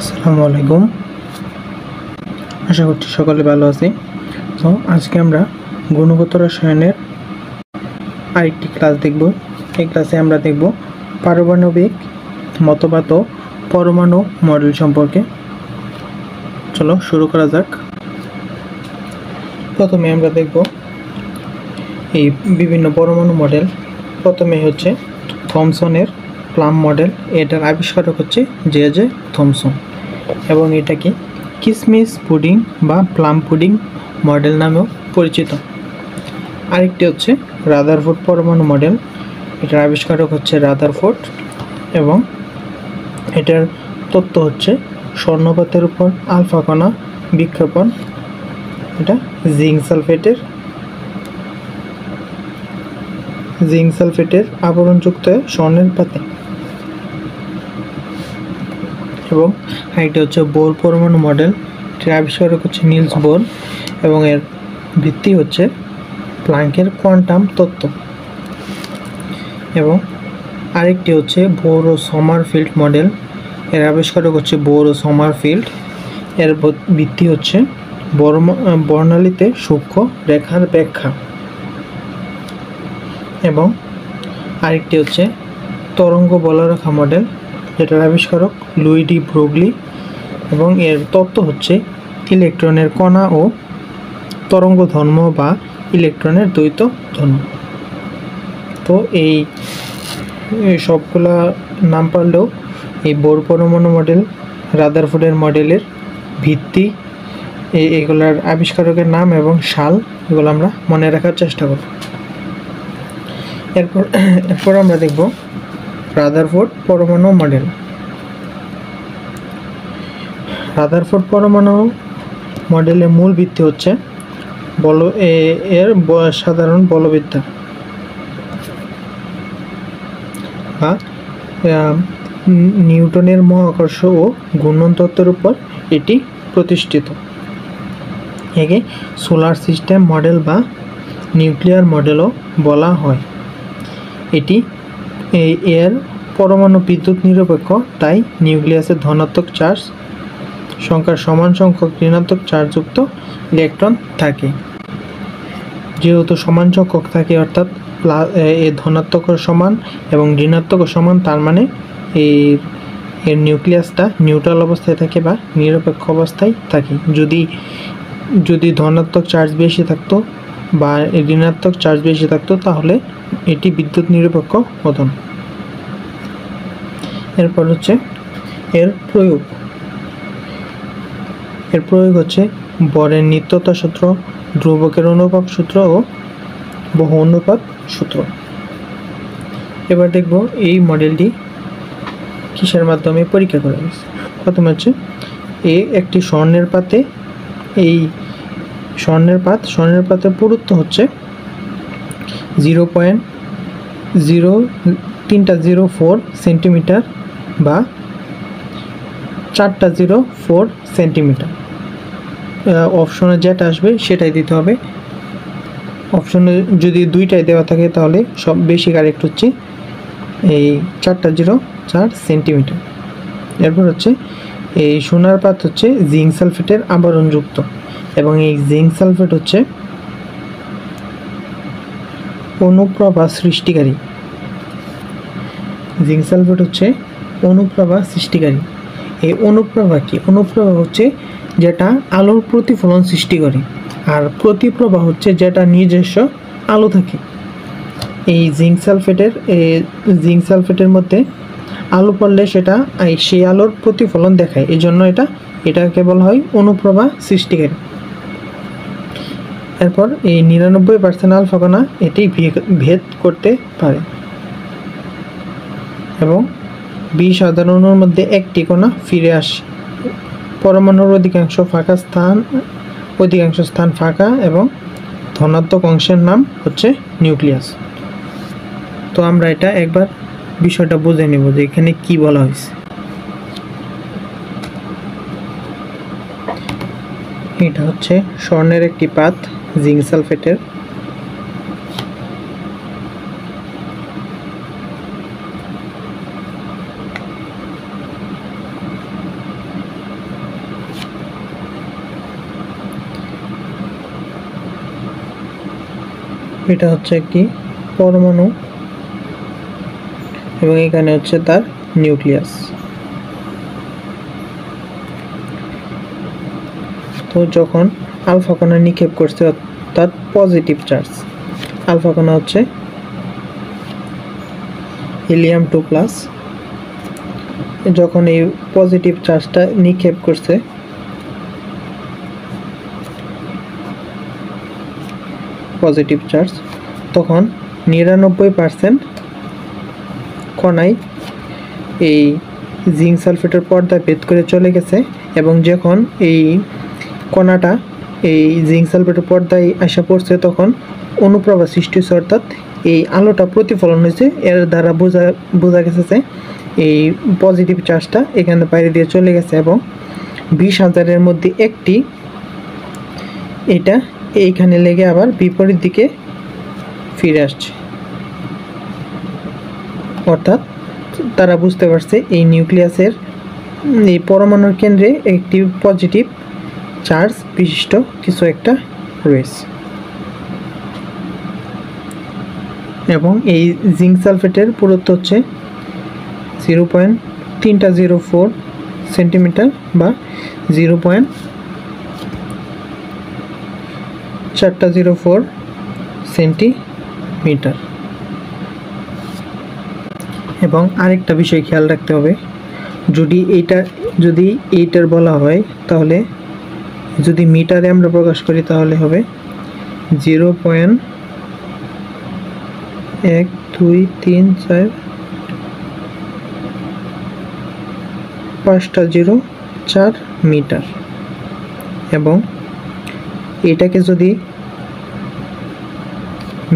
আসসালামু আলাইকুম। আশা করছি সকলে ভালো আছি। তো আজকে আমরা গুণগত রসায়নের আরেকটি ক্লাস দেখব। এই ক্লাসে আমরা দেখব পারমাণবিক মতবাদ ও পরমাণু মডেল সম্পর্কে। চলো শুরু করা যাক। প্রথমে আমরা দেখব এই বিভিন্ন পরমাণু মডেল। প্রথমে হচ্ছে থমসনের প্লাম মডেল। এটার আবিষ্কারক হচ্ছে জে থমসন এবং এটাকে কিসমিস পুডিং বা প্লাম পুডিং মডেল নামেও পরিচিত। আরেকটি হচ্ছে রাদারফোর্ড পরমাণু মডেল। এটার আবিষ্কারক হচ্ছে রাদারফোর্ড এবং এটার তত্ত্ব হচ্ছে স্বর্ণপাতের উপর আলফা কণা বিক্ষেপণ। এটা জিঙ্ক সালফেটের আবরণযুক্ত স্বর্ণের পাতে। এবং আরেকটি হচ্ছে বোর পরমাণু মডেল। এটার আবিষ্কারক হচ্ছে নিলস বোর এবং এর ভিত্তি হচ্ছে প্ল্যাঙ্কের কোয়ান্টাম তত্ত্ব। এবং আরেকটি হচ্ছে বোর ও সমারফিল্ড মডেল। এর আবিষ্কারক হচ্ছে বোর ও সমারফিল্ড। এর ভিত্তি হচ্ছে বর্ণালীতে সূক্ষ্ম রেখার ব্যাখ্যা। এবং আরেকটি হচ্ছে তরঙ্গ বলরেখা মডেল, যেটার আবিষ্কারক লুই ডি ব্রোগলি এবং এর তত্ত্ব হচ্ছে ইলেকট্রনের কণা ও তরঙ্গ ধর্ম বা ইলেকট্রনের দ্বৈত ধর্ম। তো এই সবগুলা নাম পারলেও এই বোর পরমাণু মডেল, রাদারফোর্ডের মডেলের ভিত্তি, এগুলার আবিষ্কারকের নাম এবং সাল, এগুলো আমরা মনে রাখার চেষ্টা করব। এরপর আমরা দেখব রাদারফোর্ড পরমাণু মডেল। রাদারফোর্ড পরমাণু মডেলের মূল ভিত্তি হচ্ছে সাধারণ বলবিদ্যা বা নিউটনের মহাকর্ষ ও ঘূর্ণন তত্ত্বের উপর এটি প্রতিষ্ঠিত। একে সোলার সিস্টেম মডেল বা নিউক্লিয়ার মডেলও বলা হয়। এটি এর পরমাণু বিদ্যুৎ নিরপেক্ষ, তাই নিউক্লিয়াসে ধনাত্মক চার্জ সংখ্যার সমান সংখ্যক ঋণাত্মক চার্জযুক্ত ইলেকট্রন থাকে। যেহেতু সমান সংখ্যক থাকে, অর্থাৎ ধনাত্মক সমান এবং ঋণাত্মক সমান, তার মানে এর নিউক্লিয়াসটা নিউট্রাল অবস্থায় থাকে বা নিরপেক্ষ অবস্থায় থাকে। যদি ধনাত্মক চার্জ বেশি থাকতো বা ঋণাত্মক চার্জ বেশি থাকতো, তাহলে এটি বিদ্যুৎ নিরপেক্ষ হতো না। এরপর হচ্ছে এর প্রয়োগ হচ্ছে বরের নিত্যতা সূত্র, ধ্রুবকের অনুপাত সূত্র ও বহু অনুপাত সূত্র। এবার দেখব এই মডেলটি কিসের মাধ্যমে পরীক্ষা করা হয়েছে। প্রথমে হচ্ছে একটি স্বর্ণের পাতে, এই স্বর্ণের পাতের পুরুত্ব হচ্ছে 0.0304 সেন্টিমিটার বা 404 সেন্টিমিটার। অপশনে যেটা আসবে সেটাই দিতে হবে। অপশনে যদি দুইটাই দেওয়া থাকে তাহলে সব বেশি কারেক্ট হচ্ছে এই 404 সেন্টিমিটার। এরপর হচ্ছে এই সোনার পাত হচ্ছে জিঙ্ক সালফেটের আবরণযুক্ত এবং এই জিঙ্ক সালফেট হচ্ছে অনুপ্রভা সৃষ্টিকারী। জিঙ্ক সালফেট হচ্ছে অনুপ্রভা সৃষ্টিকারী। এই অনুপ্রভা কি? অনুপ্রভা হচ্ছে যেটা আলোর প্রতিফলন সৃষ্টি করে, আর প্রতিপ্রভা হচ্ছে যেটা নিজস্ব আলো থাকে। এই জিঙ্ক সালফেটের মধ্যে আলো পড়লে সেটা সেই আলোর প্রতিফলন দেখায়, এই জন্য এটাকে বলা হয় অনুপ্রভা সৃষ্টিকারী। এরপর এই 99% আলফা কণা এটি ভেদ করতে পারে এবং 20,000 অণুর মধ্যে একটি কণা ফিরে আসে। পরমাণুর অধিকাংশ স্থান ফাঁকা এবং ধনাত্মক অংশের নাম হচ্ছে নিউক্লিয়াস। তো আমরা এটা একবার বিষয়টা বুঝে নেব যে এখানে কি বলা হয়েছে। এটা হচ্ছে স্বর্ণের একটি পাত, জিঙ্ক সালফেটের। এটা হচ্ছে একটি পরমাণু এবং এখানে হচ্ছে তার নিউক্লিয়াস। তো যখন আলফা কণা নিক্ষেপ করছে অর্থাৎ পজিটিভ চার্জ, আলফা কণা হচ্ছে হিলিয়াম 2+, যখন এই পজিটিভ চার্জটা নিক্ষেপ করছে পজিটিভ চার্জ, তখন 99% কণায় এই জিঙ্ক সালফেটের পর্দা ভেদ করে চলে গেছে এবং যখন এই কণাটা এই জিঙ্ক সালফেটের পর্দায় আসা পড়ছে তখন অনুপ্রভা সৃষ্টি হয়েছে, অর্থাৎ এই আলোটা প্রতিফলন হয়েছে। এর দ্বারা বোঝা গেছে যে এই পজিটিভ চার্জটা এখানে বাইরে দিয়ে চলে গেছে এবং 20,000-এর মধ্যে একটি এটা এইখানে লেগে আবার বিপরীত দিকে ফিরে আসছে, অর্থাৎ তারা বুঝতে পারছে এই নিউক্লিয়াসের এই পরমাণুর কেন্দ্রে একটি পজিটিভ চার্জ বিশিষ্ট কিছু একটা রয়েছে। এবং এই জিঙ্ক সালফেটের পুরুত্ব হচ্ছে 0.304 সেন্টিমিটার বা 0.404 সেন্টিমিটার। এবং আরেকটা বিষয় খেয়াল রাখতে হবে, যদি এইটার বলা হয় তাহলে যদি মিটারে আমরা প্রকাশ করি তাহলে হবে 0.1234 মিটার। এবং এটাকে যদি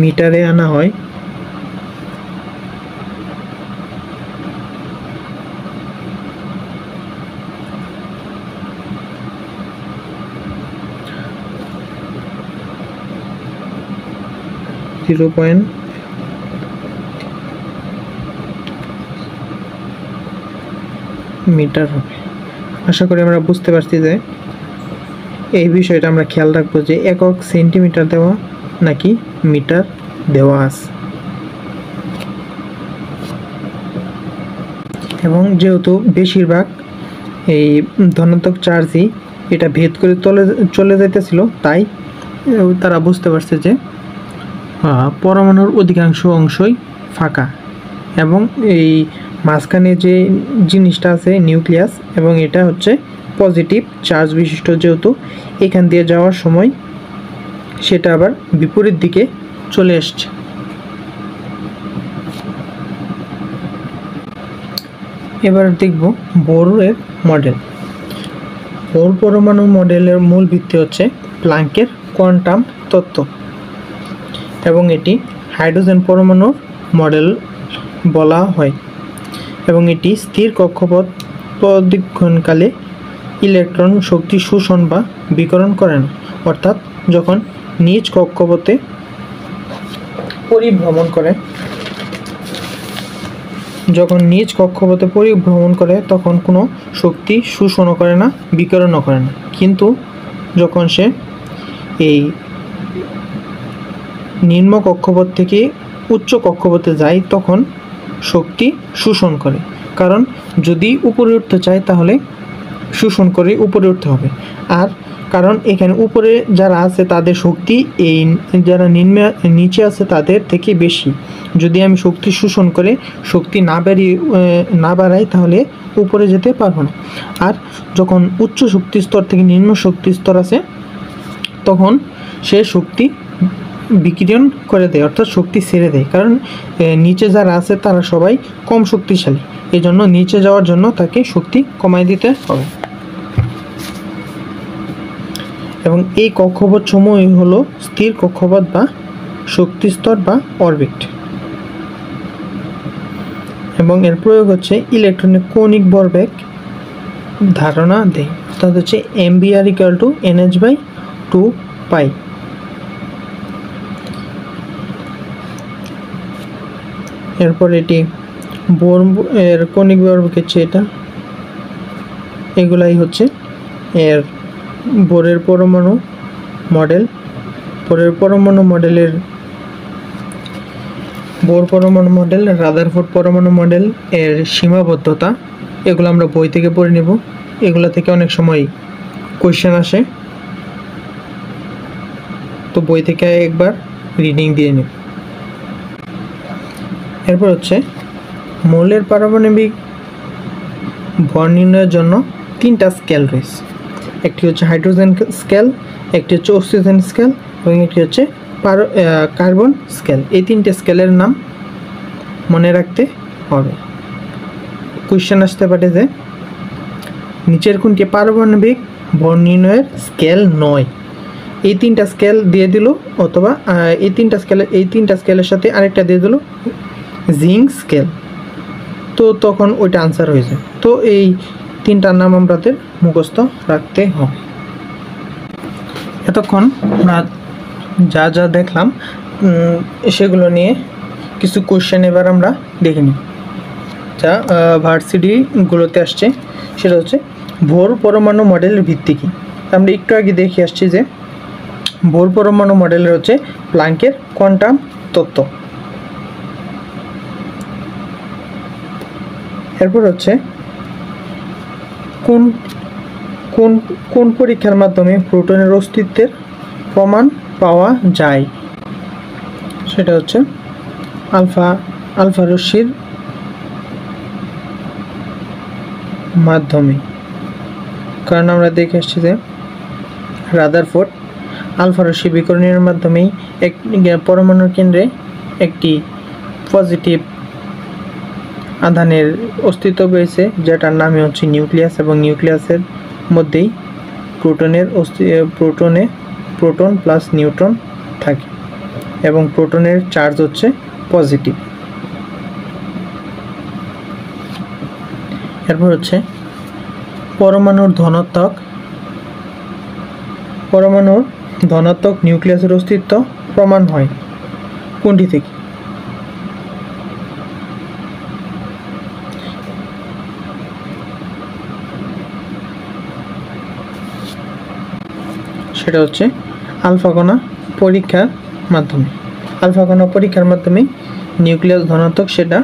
মিটারে আনা হয় মিটার হবে। আশা করি আমরা বুঝতে পারছি যে এই বিষয়টা আমরা খেয়াল রাখবো যে একক সেন্টিমিটার দেওয়া নাকি মিটার দেওয়া আছে। এবং যেহেতু বেশিরভাগ এই ধনাত্মক চার্জই এটা ভেদ করে চলে যাইতেছিল, তাই তারা বুঝতে পারছে যে পরমাণুর অধিকাংশ অংশই ফাঁকা এবং এই মাঝখানে যে জিনিসটা আছে নিউক্লিয়াস, এবং এটা হচ্ছে পজিটিভ চার্জ বিশিষ্ট, যেহেতু এখান দিয়ে যাওয়ার সময় সেটা আবার বিপরীত দিকে চলে আসছে। এবার দেখব বোরের মডেল। বোর পরমাণু মডেলের মূল ভিত্তি হচ্ছে প্ল্যাঙ্কের কোয়ান্টাম তত্ত্ব এবং এটি হাইড্রোজেন পরমাণুর মডেল বলা হয়। এবং এটি স্থির কক্ষপথ প্রদক্ষিণকালে ইলেকট্রন শক্তি শোষণ বা বিকিরণ করে না, অর্থাৎ যখন নিজ কক্ষপথে পরিভ্রমণ করে তখন কোনো শক্তি শোষণও করে না, বিকিরণও করে না। কিন্তু যখন সে এই নিম্ন কক্ষপথ থেকে উচ্চ কক্ষপথে যায় তখন শক্তি শোষণ করে, কারণ যদি উপরে উঠতে চায় তাহলে শোষণ করে উপরে উঠতে হবে। আর কারণ এখানে উপরে যারা আছে তাদের শক্তি এই যারা নিচে আছে তাদের থেকে বেশি। যদি আমি শক্তি শোষণ করে শক্তি না বাড়াই তাহলে উপরে যেতে পারবো না। আর যখন উচ্চ শক্তি স্তর থেকে নিম্ন শক্তি স্তর আছে তখন সে শক্তি বিকিরণ করে দেয়, অর্থাৎ শক্তি ছেড়ে দেয়, কারণ নিচে যারা আছে তারা সবাই কম শক্তিশালী, এই জন্য নিচে যাওয়ার জন্য তাকে শক্তি কমায় দিতে হবে। এবং এই কক্ষপথ সমূহই হলো স্থির কক্ষপথ বা শক্তি স্তর বা অরবিট। এবং এর প্রয়োগ হচ্ছে ইলেকট্রনের কৌণিক ভরবেগ ধারণা দেয়, অর্থাৎ হচ্ছে mvr=nh/2π। এরপর এটি বোর এর কৌণিক ভরবেগ হচ্ছে এটা, এগুলাই হচ্ছে এর বোরের পরমাণু মডেল। বোরের পরমাণু মডেলের বোর পরমাণু মডেল, রাদারফোর্ড পরমাণু মডেল এর সীমাবদ্ধতা এগুলো আমরা বই থেকে পড়ে নেব। এগুলো থেকে অনেক সময় কোয়েশ্চেন আসে, তো বই থেকে একবার রিডিং দিয়ে নিব। এরপর হচ্ছে মৌলের পারমাণবিক ভর নির্ণয়ের জন্য 3টা স্কেল রয়েছে। একটি হচ্ছে হাইড্রোজেন স্কেল, একটি হচ্ছে অক্সিজেন স্কেল এবং একটি হচ্ছে কার্বন স্কেল। এই 3টে স্কেলের নাম মনে রাখতে হবে। কোয়েশ্চেন আসতে পারে যে নিচের কোনটি পারমাণবিক ভর নির্ণয়ের স্কেল নয়। এই 3টা স্কেল দিয়ে দিল, অথবা এই 3টা স্কেলের সাথে আরেকটা দিয়ে দিল জিঙ্ক স্কেল, তো তখন ওইটা আনসার হয়ে যায়। তো এই 3টার নাম আমাদের মুখস্থ রাখতে হবে। এতক্ষণ আমরা যা যা দেখলাম সেগুলো নিয়ে কিছু কোশ্চেন এবার আমরা দেখে নিই, যা ভার্সিটিগুলোতে আসছে। সেটা হচ্ছে বোর পরমাণু মডেলের ভিত্তি কী। আমরা একটু আগে দেখে আসছি যে বোর পরমাণু মডেলের হচ্ছে প্ল্যাঙ্কের কোয়ান্টাম তত্ত্ব। এরপর হচ্ছে কোন কোন কোন পরীক্ষার মাধ্যমে প্রোটনের অস্তিত্বের প্রমাণ পাওয়া যায়। সেটা হচ্ছে আলফা রশ্মির মাধ্যমে। কারণ আমরা দেখে আসছি যে রাদারফোর্ড আলফা রশ্মি বিকিরণের মাধ্যমেই এক পরমাণুর কেন্দ্রে একটি পজিটিভ আধানের অস্তিত্ব পেয়েছে, যেটার নামই হচ্ছে নিউক্লিয়াস, এবং নিউক্লিয়াসের মধ্যেই প্রোটন প্লাস নিউট্রন থাকে এবং প্রোটনের চার্জ হচ্ছে পজিটিভ। এরপর হচ্ছে পরমাণুর ধনাত্মক নিউক্লিয়াসের অস্তিত্ব প্রমাণ হয় কোনটি থেকে। সেটা হচ্ছে আলফা কণা পরীক্ষার মাধ্যমে নিউক্লিয়াস ধনাত্মক সেটা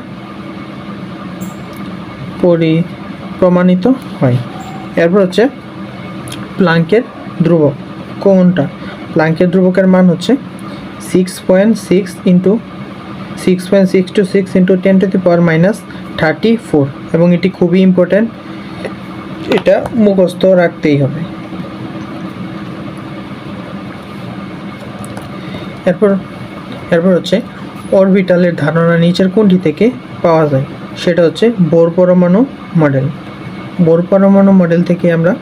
প্রমাণিত হয়। এরপর হচ্ছে প্ল্যাঙ্কের ধ্রুবক কোনটা। প্ল্যাঙ্কের ধ্রুবকের মান হচ্ছে 6.6 × 6.626 × 10⁻⁻34 এবং এটি খুবই ইম্পর্ট্যান্ট, এটা মুখস্থ রাখতেই হবে। এরপর হচ্ছে অরবিটালের ধারণা নিচের কোনটি থেকে পাওয়া যায়। সেটা হচ্ছে বোর পরমাণু মডেল থেকে আমরা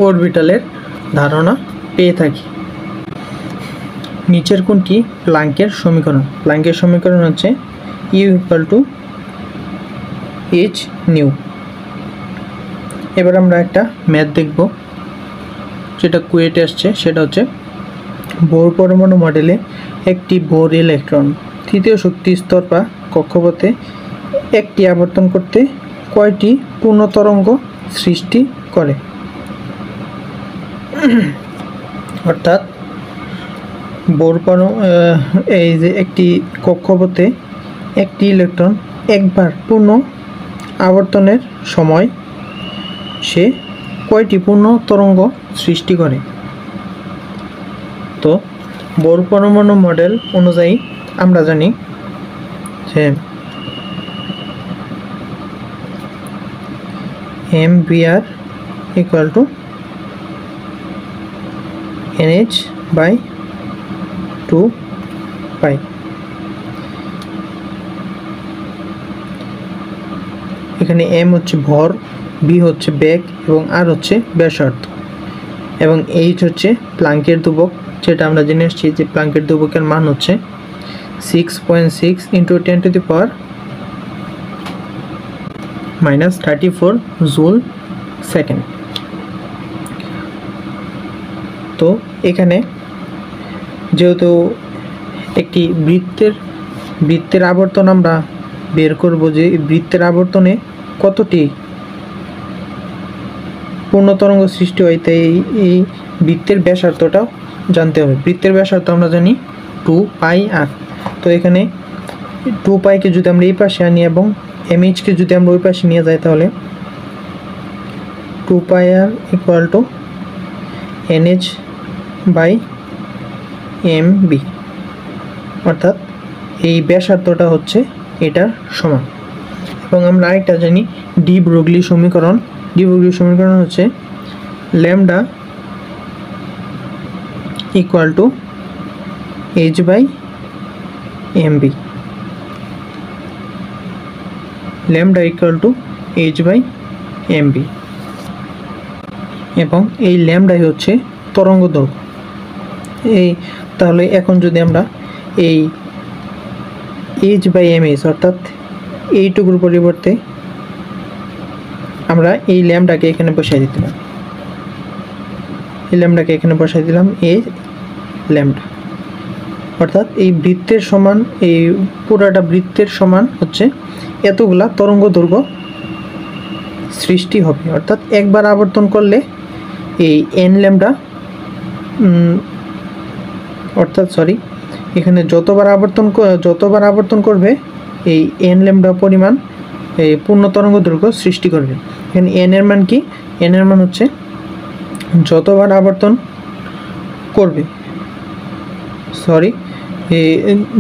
অরবিটালের ধারণা পেয়ে থাকি। নিচের কোনটি প্ল্যাঙ্কের সমীকরণ হচ্ছে U = hν। এবার আমরা একটা ম্যাথ দেখব, যেটা কুয়েটে আসছে। সেটা হচ্ছে বোর পরমাণু মডেলে একটি বোর ইলেকট্রন তৃতীয় শক্তি স্তর বা কক্ষপথে একটি আবর্তন করতে কয়টি পূর্ণ তরঙ্গ সৃষ্টি করে। অর্থাৎ এই যে একটি কক্ষপথে একটি ইলেকট্রন একবার পূর্ণ আবর্তনের সময় সে কয়টি পূর্ণ তরঙ্গ সৃষ্টি করে। তো বোর পরমাণু মডেল অনুযায়ী আমরা জানি যে MBr = NH/2π। এখানে M হচ্ছে ভর, B হচ্ছে বেগ এবং R হচ্ছে ব্যাসার্ধ এবং H হচ্ছে প্ল্যাঙ্কের ধ্রুবক, যেটা আমরা জেনে আসছি যে প্ল্যাঙ্কের ধ্রুবকের মান হচ্ছে 6.6 × 10⁻⁻34 জুল সেকেন্ড। তো এখানে যেহেতু একটি বৃত্তের আবর্তন আমরা বের করব, যে বৃত্তের আবর্তনে কতটি পূর্ণ তরঙ্গ সৃষ্টি হয়, তাই এই বৃত্তের ব্যাসার্ধটাও জানতে হবে। বৃত্তের ব্যাসার্ধ আমরা জানি 2πr। তো এখানে টু পাইকে যদি আমরা এই পাশে আনি এবং এমএইচকে যদি আমরা ওই পাশে নিয়ে যাই তাহলে two pi r equal to NH by m v, অর্থাৎ এই ব্যাসার্ধটা হচ্ছে এটার সমান। এবং আমরা আরেকটা জানি ডি ব্রগলি সমীকরণ। ডি ব্রগলি সমীকরণ হচ্ছে lambda equal to h by m v, lambda equal to h by m v. এবং এই ল্যামডাই হচ্ছে তরঙ্গ দৈর্ঘ্য। এই তাহলে এখন যদি আমরা এই এইচ বাই এম এইচ অর্থাৎ এইটুকুর পরিবর্তে আমরা এই ল্যামডাকে এখানে বসাই দিতে পারি। এই ল্যামডাকে এখানে বসাই দিলাম, এই ল্যামডা অর্থাৎ এই বৃত্তের সমান, এই পুরাটা বৃত্তের সমান হচ্ছে এতগুলা তরঙ্গ দৈর্ঘ্য সৃষ্টি হবে। অর্থাৎ একবার আবর্তন করলে এই এন ল্যামডা এখানে যতবার আবর্তন করবে এই এন ল্যামডা পরিমাণ এই পূর্ণ তরঙ্গ দৈর্ঘ্য সৃষ্টি করবে। এখানে এন এর মান কি? এন এর মান হচ্ছে যতবার আবর্তন করবে,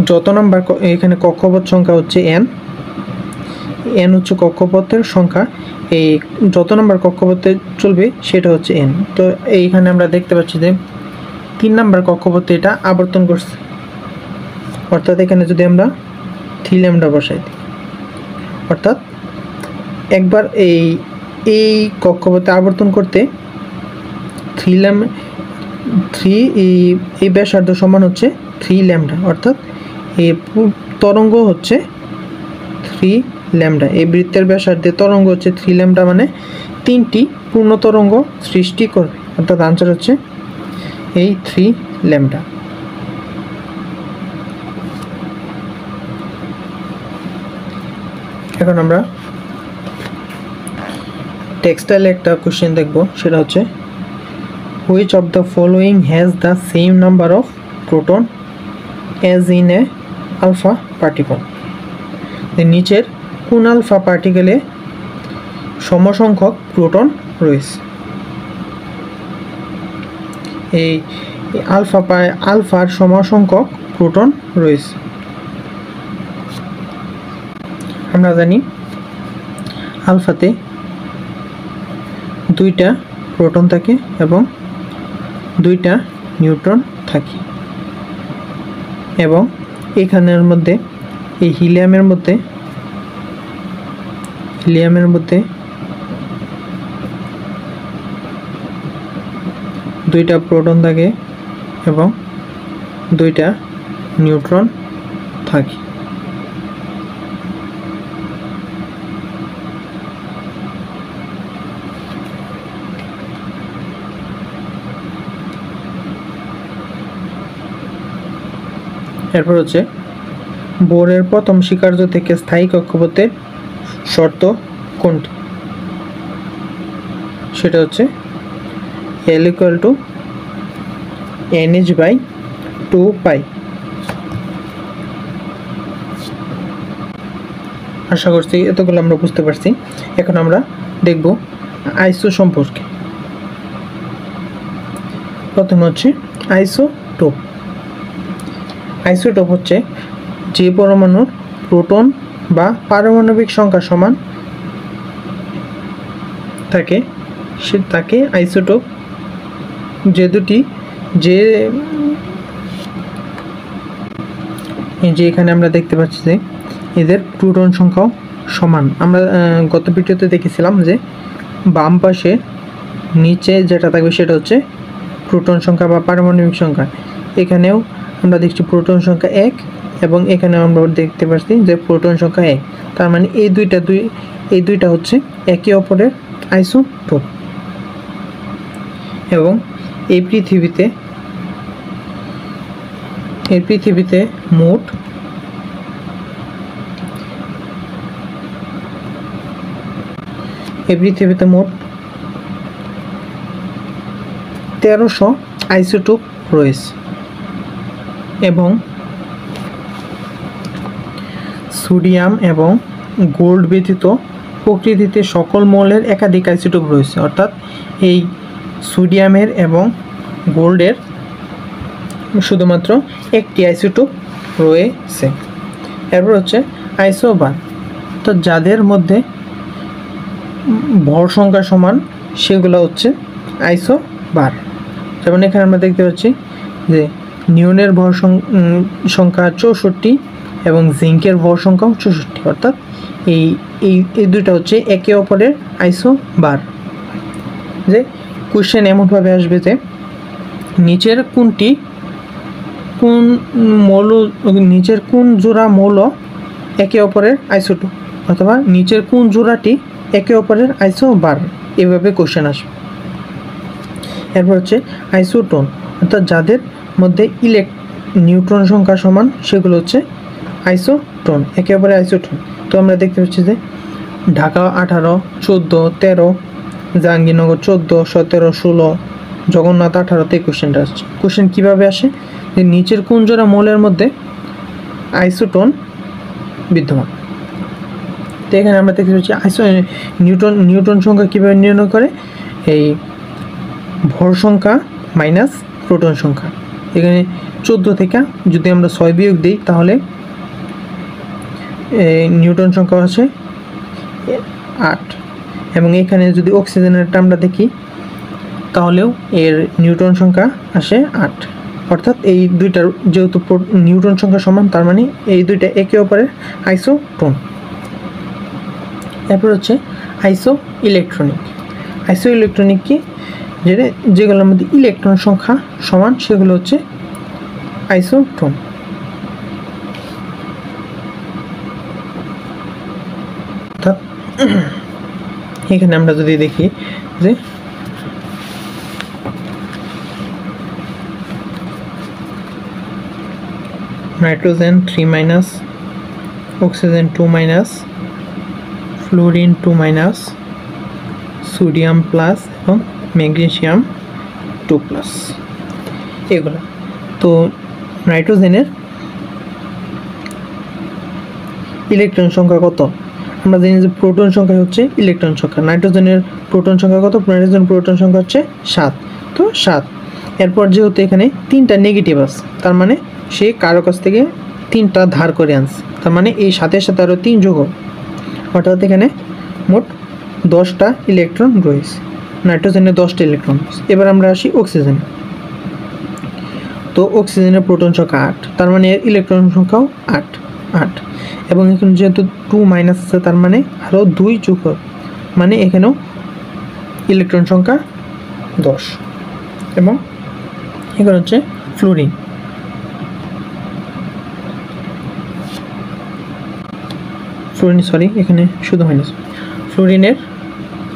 যত নাম্বার, এখানে কক্ষপথ সংখ্যা হচ্ছে এন হচ্ছে কক্ষপথের সংখ্যা, এই যত নাম্বার কক্ষপথে চলবে সেটা হচ্ছে এন। তো এইখানে আমরা দেখতে পাচ্ছি যে 3 নাম্বার কক্ষপথে এটা আবর্তন করছে, অর্থাৎ এখানে যদি আমরা 3 ল্যামডা বসাই দিই, অর্থাৎ একবার এই কক্ষপথে আবর্তন করতে 3 এই ব্যাসার্ধ সমান হচ্ছে 3 ল্যামডা, অর্থাৎ এই তরঙ্গ হচ্ছে 3 ল্যামডা। এই বৃত্তের ব্যাসার্ধে তরঙ্গ হচ্ছে 3 ল্যামডা, মানে 3টি পূর্ণ তরঙ্গ সৃষ্টি করবে, অর্থাৎ আনসার হচ্ছে এই 3 ল্যামডা। এখন আমরা টেক্সটাইলে একটা কোশ্চেন দেখব, সেটা হচ্ছে which of the following has the same number of proton as in a alpha particle. নিচের কোন আলফা পার্টিকেলে সমসংখ্যক প্রোটন রয়েছে? এই আলফার সমসংখ্যক প্রোটন রয়েছে। আমরা জানি আলফাতে 2টা প্রোটন থাকে এবং 2টা নিউট্রন থাকে, এবং এখানের মধ্যে এই হিলিয়ামের মধ্যে 2টা প্রোটন থাকে এবং 2টা নিউট্রন থাকে। এরপর হচ্ছে বোরের প্রথম স্বীকার্য থেকে স্থায়ী কক্ষপথের শর্ত কোনটি? সেটা হচ্ছে L equal to NH by 2 pi. আশা করছি এতগুলো আমরা বুঝতে পারছি। এখন আমরা দেখব আইসো সম্পর্কে। প্রথমে হচ্ছে আইসোটোপ। আইসোটোপ হচ্ছে যে পরমাণুর প্রোটন বা পারমাণবিক সংখ্যা সমান থাকে তাকে আইসোটোপ। যে এখানে আমরা দেখতে পাচ্ছি যে এদের প্রোটন সংখ্যাও সমান। আমরা গত ভিডিওতে দেখেছিলাম যে বাম পাশে নিচে যেটা থাকবে সেটা হচ্ছে প্রোটন সংখ্যা বা পারমাণবিক সংখ্যা। এখানেও আমরা দেখছি প্রোটন সংখ্যা 1 এবং এখানেও আমরা দেখতে পাচ্ছি যে প্রোটন সংখ্যা 1। তার মানে এই দুইটা হচ্ছে একে অপরের আইসোটোপ। এবং এই পৃথিবীতে মোট 1300 আইসোটোপ রয়েছে। এবং সোডিয়াম এবং গোল্ড ব্যতীত প্রকৃতিতে সকল মৌলের একাধিক আইসোটোপ রয়েছে, অর্থাৎ এই সোডিয়ামের এবং গোল্ডের শুধুমাত্র একটি আইসোটোপ রয়েছে। এরপর হচ্ছে আইসোবার, তো যাদের মধ্যে ভর সংখ্যা সমান সেগুলো হচ্ছে আইসোবার। যেমন এখানে আমরা দেখতে পাচ্ছি যে নিয়নের ভর সংখ্যা 64 এবং জিঙ্কের ভর সংখ্যাও 64, অর্থাৎ এই এই এই দুইটা হচ্ছে একে অপরের আইসোবার। যে কোশ্চেন এমনভাবে আসবে যে নিচের কোন জোড়া মৌল একে অপরের আইসোটোপ, অথবা নিচের কোন জোড়াটি একে অপরের আইসোবার, এভাবে কোশ্চেন আসবে। এরপর হচ্ছে আইসোটোন, অর্থাৎ যাদের মধ্যে নিউট্রন সংখ্যা সমান সেগুলো হচ্ছে আইসোটোন, একে অপরের আইসোটোন। তো আমরা দেখতে পাচ্ছি যে ঢাকা 18, 14, 13, জাহাঙ্গীরনগর 14, 17, 16, জগন্নাথ 18-তে কোশ্চেনটা আসছে। কোশ্চেন কীভাবে আসে যে নিচের কোন জোড়া মৌলের মধ্যে আইসোটোন বিদ্যমান। তো এখানে আমরা দেখতে পাচ্ছি নিউটন সংখ্যা কীভাবে নির্ণয় করে, এই ভর সংখ্যা মাইনাস প্রোটন সংখ্যা। এখানে 14 থেকে যদি আমরা 6 বিয়োগ দিই তাহলে নিউটন সংখ্যা আছে 8, এবং এখানে যদি অক্সিজেনেরটা আমরা দেখি তাহলেও এর নিউটন সংখ্যা আসে 8, অর্থাৎ এই দুইটার যেহেতু নিউটন সংখ্যা সমান তার মানে এই দুইটা একে অপরের আইসোটোন। এরপর হচ্ছে আইসো ইলেকট্রনিক কি, যেগুলোর মধ্যে ইলেকট্রন সংখ্যা সমান সেগুলো হচ্ছে আইসোটোন। অর্থাৎ এখানে আমরা যদি দেখি যে nitrogen 3-, oxygen 2-, fluorine 2-, sodium plus এবং ম্যাগনেসিয়াম 2+, এগুলো। তো নাইট্রোজেনের ইলেকট্রন সংখ্যা কত? আমরা জানি যে প্রোটন সংখ্যা হচ্ছে ইলেকট্রন সংখ্যা। নাইট্রোজেনের প্রোটন সংখ্যা কত? নাইট্রোজেন প্রোটন সংখ্যা হচ্ছে 7, তো 7। এরপর যেহেতু এখানে 3টা নেগেটিভ আছে, তার মানে সে কারো কাছ থেকে 3টা ধার করে আনছে, তার মানে এই 7-এর সাথে আরও 3 যোগ হবে, অর্থাৎ এখানে মোট 10টা ইলেকট্রন রয়েছে। নাইট্রোজেনের 10টা ইলেকট্রন। এবার আমরা আসি অক্সিজেনে। তো অক্সিজেনের প্রোটন সংখ্যা 8, তার মানে এর ইলেকট্রন সংখ্যাও 8, এবং এখানে যেহেতু 2- আছে তার মানে আরও 2 যোগ হবে, মানে এখানেও ইলেকট্রন সংখ্যা 10। এবং এখানে হচ্ছে ফ্লোরিন। এখানে শুধু মাইনাস। ফ্লোরিনের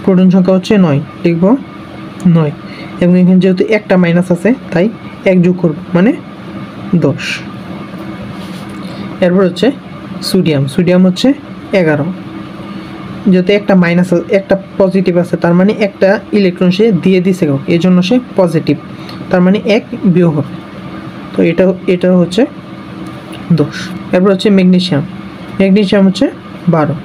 প্রোটন সংখ্যা হচ্ছে 9, লিখব 9, এবং এখানে যেহেতু একটা মাইনাস আছে তাই 1 যোগ করব, মানে 10। এরপর হচ্ছে সোডিয়াম হচ্ছে 11, যেহেতু একটা মাইনাস একটা পজিটিভ আছে তার মানে একটা ইলেকট্রন সে দিয়ে দিছে, এই জন্য সে পজিটিভ, তার মানে 1 বিয়োগ হবে, তো এটা হচ্ছে 10। এরপর হচ্ছে ম্যাগনেসিয়াম হচ্ছে 12,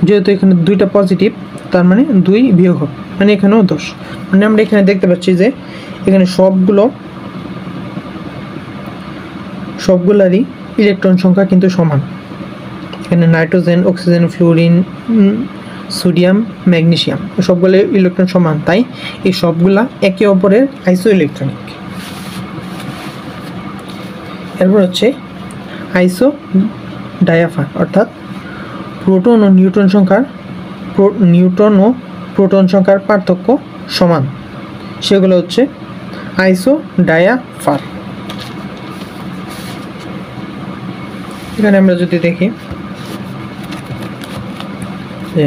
যেহেতু এখানে 2টা পজিটিভ তার মানে 2 বিয়োগ হবে, মানে এখানেও 10। মানে আমরা এখানে দেখতে পাচ্ছি যে এখানে সবগুলারই ইলেকট্রন সংখ্যা কিন্তু সমান। এখানে nitrogen, oxygen, fluorine, sodium, magnesium সবগুলো ইলেকট্রন সমান, তাই এই সবগুলা একে অপরের আইসো ইলেকট্রনিক। এরপর হচ্ছে আইসো ডায়াফার, অর্থাৎ প্রোটন ও প্রোটন সংখ্যার পার্থক্য সমান, সেগুলো হচ্ছে আইসো ডায়াফার। এখানে আমরা যদি দেখি যে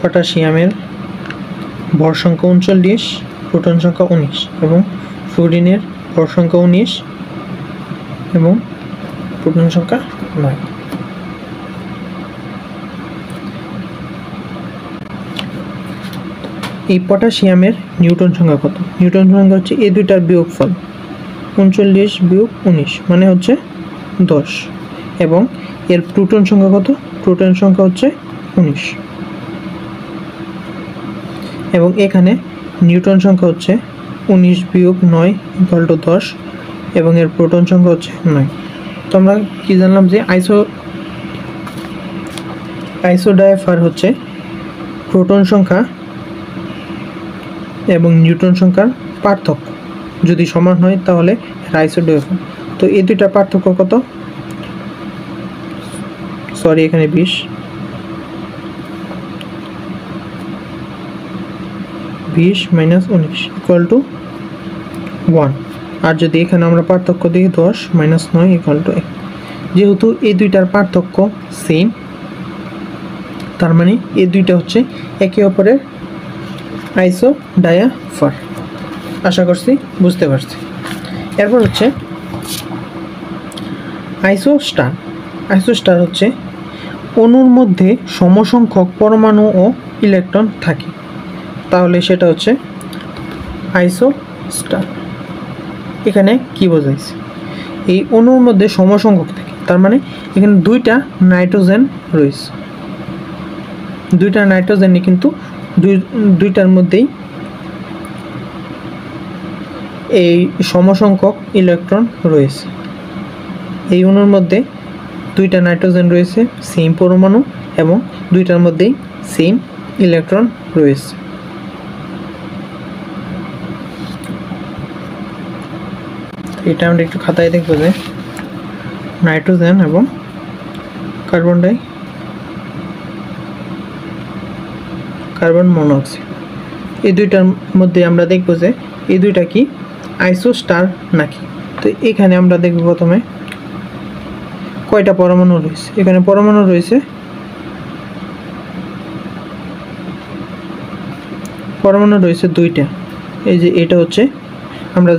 পটাশিয়ামের ভর সংখ্যা 39, প্রোটন সংখ্যা 19, এবং ফ্লোরিনের ভর সংখ্যা 19 এবং প্রোটন সংখ্যা 9। এই পটাশিয়ামের নিউটন সংখ্যা কত? নিউটন সংখ্যা হচ্ছে এই দুইটার বিয়োগফল, 39 বিয়োগ 19 মানে হচ্ছে 10 এবং এর প্রোটন সংখ্যা কত? প্রোটন সংখ্যা হচ্ছে 19 এবং এখানে নিউট্রন সংখ্যা হচ্ছে 19 বিয়োগ 9 ইকুয়াল টু 10 এবং এর প্রোটন সংখ্যা হচ্ছে 9। তো আমরা কি জানলাম যে আইসোডাইফার হচ্ছে প্রোটন সংখ্যা এবং নিউট্রন সংখ্যার পার্থক্য যদি সমান হয় তাহলে আইসোডাইফার। তো এই দুইটার পার্থক্য কত? সরি, এখানে 20 মাইনাস 19 ইকুয়াল টু 1। আর যদি এখানে আমরা পার্থক্য দিই 10 মাইনাস 9 ইকুয়াল টু 1। যেহেতু এই দুইটার পার্থক্য সেম, তার মানে এই দুইটা হচ্ছে একে অপরের আইসোডাইফার। আশা করছি বুঝতে পারছি। এরপর হচ্ছে আইসোস্টার। আইসোস্টার হচ্ছে অণুর মধ্যে সমসংখ্যক পরমাণু ও ইলেকট্রন থাকে, তাহলে সেটা হচ্ছে আইসোস্টার। এখানে কি বোঝাইছে? এই অণুর মধ্যে সমসংখ্যক থাকে, তার মানে এখানে দুইটা নাইট্রোজেন রয়েছে, দুইটা নাইট্রোজেন কিন্তু দুইটার মধ্যেই এই সমসংখ্যক ইলেকট্রন রয়েছে। এই অণুর মধ্যে দুইটা নাইট্রোজেন রয়েছে, সেম পরমাণু, এবং দুইটার মধ্যেই সেম ইলেকট্রন রয়েছে। এটা আমরা একটু খাতায় দেখবো যে নাইট্রোজেন এবং কার্বন মনোক্সাইড, এই দুইটার মধ্যে আমরা দেখবো যে এই দুইটা কি আইসোস্টার নাকি। তো এখানে আমরা দেখব প্রথমে কয়টা পরমাণু রয়েছে। এখানে পরমাণু রয়েছে দুইটা। এই যে এটা হচ্ছে আমরা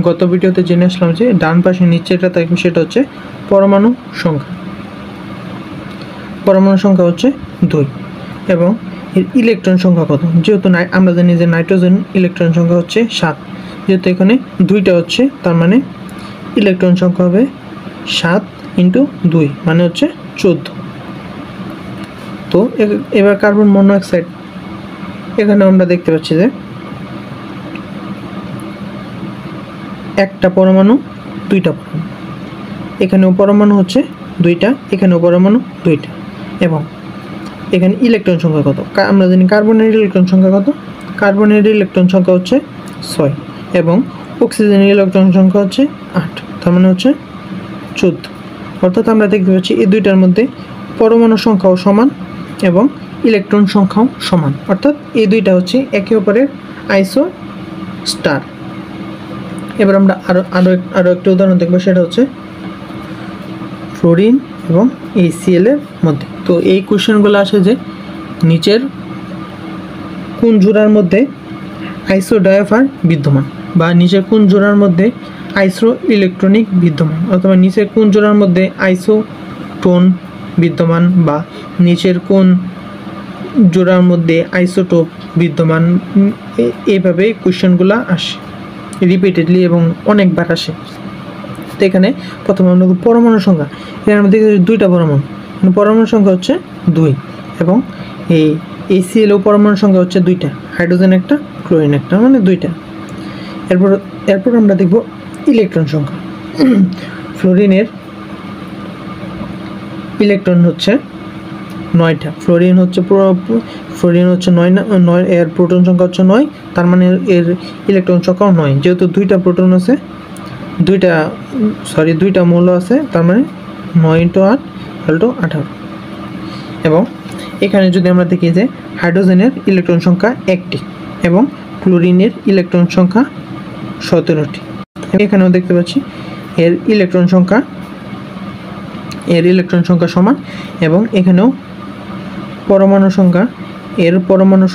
গত ভিডিওতে জেনে আসলাম যে ডান পাশে নিচেটা থাকবে সেটা হচ্ছে পরমাণু সংখ্যা। পরমাণু সংখ্যা হচ্ছে 2 এবং এর ইলেকট্রন সংখ্যা কত? যেহেতু আমরা জানি যে নাইট্রোজেন ইলেকট্রন সংখ্যা হচ্ছে 7, যেহেতু এখানে দুইটা হচ্ছে তার মানে ইলেকট্রন সংখ্যা হবে 7 × 2 মানে হচ্ছে 14। তো এবার কার্বন মনোক্সাইড, এখানে আমরা দেখতে পাচ্ছি যে একটা পরমাণু দুইটা পরমাণু, এখানেও পরমাণু হচ্ছে দুইটা, এখানেও পরমাণু দুইটা, এবং এখানে ইলেকট্রন সংখ্যা কত? আমরা জানি কার্বনের ইলেকট্রন সংখ্যা কত? কার্বনের ইলেকট্রন সংখ্যা হচ্ছে 6 এবং অক্সিজেনের ইলেকট্রন সংখ্যা হচ্ছে 8, তার মানে হচ্ছে 14। অর্থাৎ আমরা দেখতে পাচ্ছি এই দুইটার মধ্যে পরমাণু সংখ্যাও সমান এবং ইলেকট্রন সংখ্যাও সমান, অর্থাৎ এই দুইটা হচ্ছে একে অপরের আইসোস্টার। এবার আমরা আরো একটা উদাহরণ দেখবো, সেটা হচ্ছে ফ্লোরিন এবং HCl এর মধ্যে। তো এই কোশ্চেনগুলো আসে যে নিচের কোন জোড়ার মধ্যে আইসোডাইফার বিদ্যমান, বা নিচের কোন জোড়ার মধ্যে আইসো ইলেকট্রনিক বিদ্যমান, অথবা নিচের কোন জোড়ার মধ্যে আইসোটোন বিদ্যমান, বা নিচের কোন জোড়ার মধ্যে আইসোটোপ বিদ্যমান। এইভাবে কোশ্চেনগুলো আসে রিপিটেডলি এবং অনেকবার আসে। তো এখানে প্রথমে আমরা পরমাণু সংখ্যা, এখানে আমরা দেখি দুইটা পরমাণু, পরমাণু সংখ্যা হচ্ছে 2 এবং এই HCl পরমাণু সংখ্যা হচ্ছে দুইটা, হাইড্রোজেন একটা, ক্লোরিন একটা, মানে দুইটা। এরপর আমরা দেখব ইলেকট্রন সংখ্যা। ফ্লোরিনের ইলেকট্রন হচ্ছে 9টা, ফ্লোরিন হচ্ছে 9, এর প্রোটন সংখ্যা হচ্ছে 9, তার মানে এর ইলেকট্রন সংখ্যাও 9। যেহেতু দুইটা প্রোটন আছে, দুইটা মৌল আছে, তার মানে 9 × 8 = 18। এবং এখানে যদি আমরা দেখি যে হাইড্রোজেনের ইলেকট্রন সংখ্যা 1টি এবং ক্লোরিনের ইলেকট্রন সংখ্যা 17টি। এখানেও দেখতে পাচ্ছি এর ইলেকট্রন সংখ্যা সমান, এবং এখানেও পরমাণু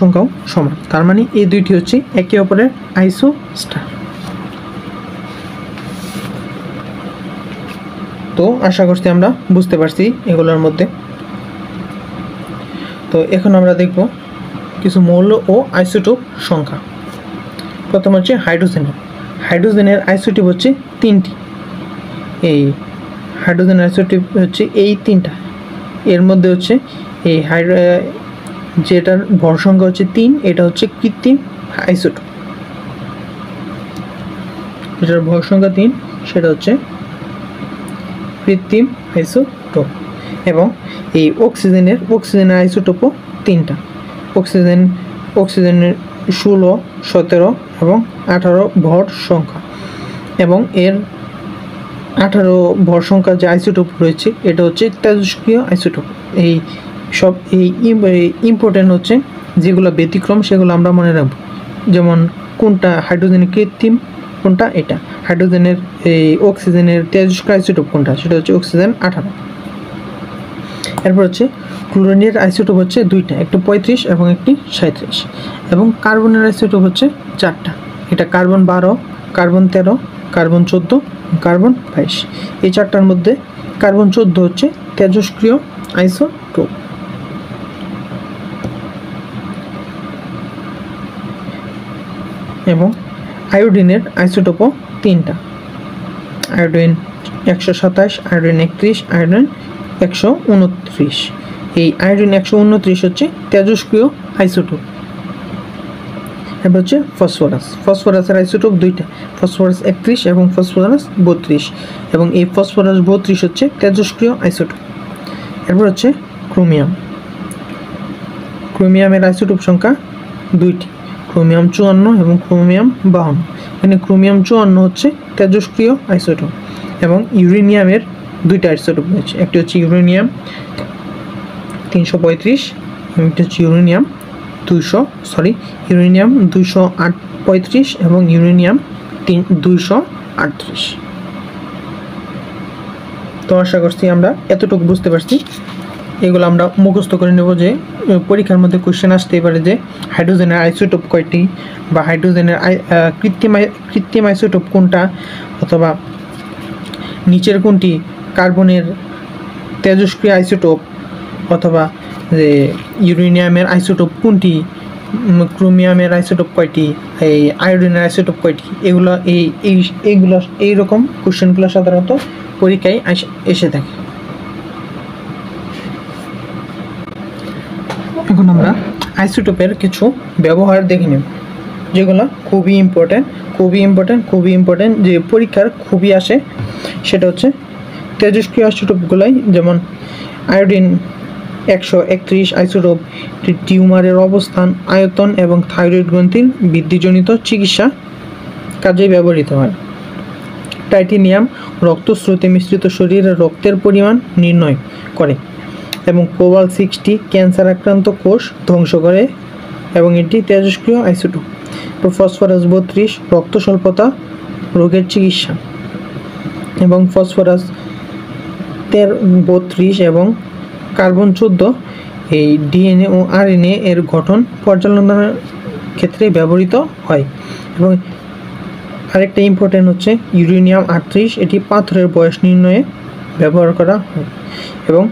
সংখ্যাও সমান, তার মানে এই দুইটি হচ্ছে একে অপরের আইসোস্টার। তো আশা করছি আমরা বুঝতে পারছি এগুলোর মধ্যে। তো এখন আমরা দেখব কিছু মৌল ও আইসোটোপ সংখ্যা। প্রথম হচ্ছে হাইড্রোজেনের আইসোটোপ হচ্ছে 3টি। এই হাইড্রোজেন আইসোটোপ হচ্ছে এই তিনটা, এর মধ্যে হচ্ছে এই যেটার ভর সংখ্যা হচ্ছে 3, এটা হচ্ছে কৃত্রিম আইসোটোপ। যেটার ভর সংখ্যা 3 সেটা হচ্ছে কৃত্রিম আইসোটোপ। এবং এই অক্সিজেনের আইসোটোপও 3টা। অক্সিজেনের 16, 17 এবং 18 ভর সংখ্যা, এবং এর 18 ভর সংখ্যা যে আইসোটোপ রয়েছে এটা হচ্ছে তেজস্ক্রিয় আইসোটোপ। এই সব এই ইম্পর্টেন্ট হচ্ছে যেগুলো ব্যতিক্রম সেগুলো আমরা মনে রাখবো, যেমন কোনটা হাইড্রোজেনের কৃত্রিম, কোনটা এটা হাইড্রোজেনের এই অক্সিজেনের তেজস্ক্রিয় আইসোটোপ কোনটা, সেটা হচ্ছে অক্সিজেন 18। এরপর হচ্ছে ক্লোরিনের আইসোটোপ হচ্ছে 2টা, একটি 35 এবং একটি 37। এবং কার্বনের আইসোটোপ হচ্ছে 4টা, এটা কার্বন 12, কার্বন 13, কার্বন 14, কার্বন 22। এই 4টার মধ্যে কার্বন 14 হচ্ছে তেজস্ক্রিয় আইসোটোপ। এবং আয়োডিনের আইসোটোপও 3টা, আয়োডিন 127, আয়োডিন 31, আয়োডিন 129। এই আয়োডিন 129 হচ্ছে তেজস্ক্রিয় আইসোটোপ। এবার হচ্ছে ফসফরাসের আইসোটোপ 2টা, ফসফরাস 31 এবং ফসফরাস 32, এবং এই ফসফরাস 32 হচ্ছে তেজস্ক্রিয় আইসোটোপ। এরপর হচ্ছে ক্রোমিয়ামের আইসোটোপ সংখ্যা 2টি, ক্রোমিয়াম 54 এবং ক্রোমিয়াম 52। এখানে ক্রোমিয়াম 54 হচ্ছে তেজস্ক্রিয় আইসোটোপ। এবং ইউরেনিয়ামের 2টা আইসোটোপ রয়েছে, একটি হচ্ছে ইউরেনিয়াম 335 এবং একটি হচ্ছে ইউরেনিয়াম 235 এবং ইউরেনিয়াম 238। তো আশা করছি আমরা এতটুকু বুঝতে পারছি। এগুলো আমরা মুখস্থ করে নেব যে পরীক্ষার মধ্যে কোশ্চেন আসতেই পারে যে হাইড্রোজেনের আইসোটোপ কয়টি, বা হাইড্রোজেনের কৃত্রিম আইসোটোপ কোনটা, অথবা নিচের কোনটি কার্বনের তেজস্ক্রিয় আইসোটোপ, অথবা যে ইউরেনিয়ামের আইসোটোপ কোনটি, ক্রোমিয়ামের আইসোটোপ কয়টি, এই আয়োডিনের আইসোটোপ কয়টি, এইগুলো এইরকম কোশ্চেনগুলো সাধারণত পরীক্ষায় এসে থাকে। এখন আমরা আইসোটোপের কিছু ব্যবহার দেখে নেব, যেগুলো খুবই ইম্পর্টেন্ট যে পরীক্ষার খুবই আসে। সেটা হচ্ছে তেজস্ক্রিয় আইসোটোপগুলাই, যেমন আয়োডিন 131 আইসোটোপ টিউমারের অবস্থান, আয়তন এবং থাইরয়েড গ্রন্থির বৃদ্ধিজনিত চিকিৎসা কাজে ব্যবহৃত হয়। টাইটেনিয়াম রক্তস্রোতে মিশ্রিত শরীরে রক্তের পরিমাণ নির্ণয় করে, এবং কোবাল্ট 60 ক্যান্সার আক্রান্ত কোষ ধ্বংস করে, এবং এটি তেজস্ক্রিয় আইসোটোপ। ফসফরাস 32 রক্ত স্বল্পতা রোগের চিকিৎসা, এবং ফসফরাস 32 এবং কার্বন 14 এই ডিএনএ ও আরএনএ এর গঠন পর্যালোচনার ক্ষেত্রে ব্যবহৃত হয়। এবং আরেকটা ইম্পর্টেন্ট হচ্ছে ইউরেনিয়াম 38, এটি পাথরের বয়স নির্ণয়ে ব্যবহার করা হয়। এবং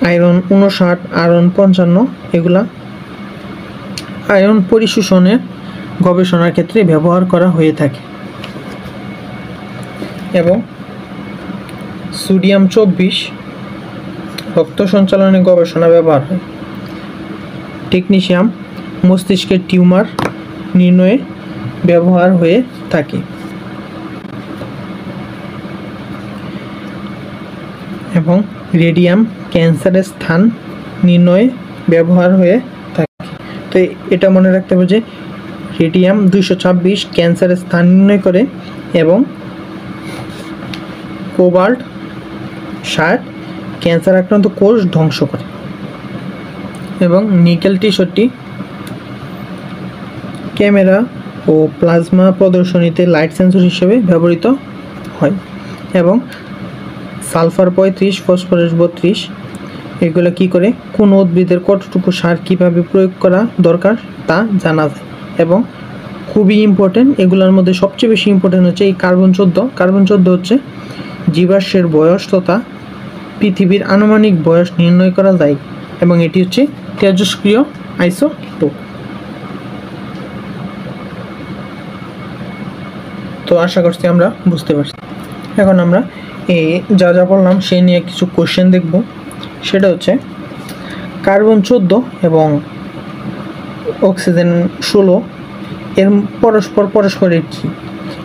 আয়রন 59, আয়রন 55 এগুলা আয়রন পরিশোষণের গবেষণার ক্ষেত্রে ব্যবহার করা হয়ে থাকে। এবং সোডিয়াম 24 রক্ত সঞ্চালনে গবেষণা ব্যবহার হয়। টেকনিশিয়াম মস্তিষ্কের টিউমার নির্ণয়ে ব্যবহার হয়ে থাকে। এবং রেডিয়াম ক্যান্সারের স্থান নির্ণয়ে ব্যবহার হয়ে থাকে। তো এটা মনে রাখতে হবে যে রেডিয়াম 226 ক্যান্সারের স্থান নির্ণয় করে, এবং কোবাল্ট 60 ক্যান্সার আক্রান্ত কোষ ধ্বংস করে, এবং নিকেল 63 ক্যামেরা ও প্লাজমা প্রদর্শনীতে লাইট সেন্সর হিসেবে ব্যবহৃত হয়। এবং সালফার 35 ফসফরাস 32 এগুলো কি করে, কোন উদ্ভিদের কতটুকু সার কিভাবে প্রয়োগ করা দরকার তা জানা যায়। এবং খুবই ইম্পর্টেন্ট, এগুলোর মধ্যে সবচেয়ে বেশি ইম্পর্টেন্ট হচ্ছে এই কার্বন 14 হচ্ছে জীবাশ্মের বয়স তথা পৃথিবীর আনুমানিক বয়স নির্ণয় করা যায়, এবং এটি হচ্ছে তেজস্ক্রিয় আইসোটোপ। তো আশা করছি আমরা বুঝতে পারছি। এখন আমরা এই যা যা বললাম সেই নিয়ে কিছু কোশ্চেন দেখব। সেটা হচ্ছে কার্বন 14 এবং অক্সিজেন 16 এর পরস্পরের কি,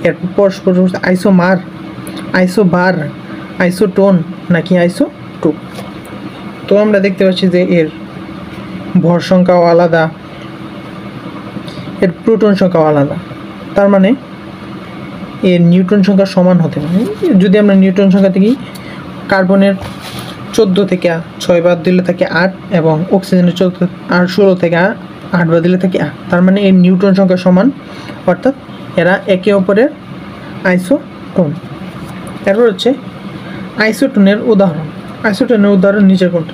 এর পরস্পর আইসোমার, আইসোবার, আইসোটোন নাকি আইসোটোপ। তো আমরা দেখতে পাচ্ছি যে এর ভর সংখ্যাও আলাদা, এর প্রোটন সংখ্যাও আলাদা, তার মানে এর নিউট্রন সংখ্যা সমান হতে পারে। যদি আমরা নিউট্রন সংখ্যা থেকে কার্বনের 14 থেকে 6 বাদ দিলে থাকে 8 এবং অক্সিজেনের 16 থেকে 8 বাদ দিলে থাকে 8, তার মানে এর নিউট্রন সংখ্যা সমান, অর্থাৎ এরা একে অপরের আইসোটোন। এরপর হচ্ছে আইসোটোনের উদাহরণ। আইসোটোনের উদাহরণ নিচের কোনটা?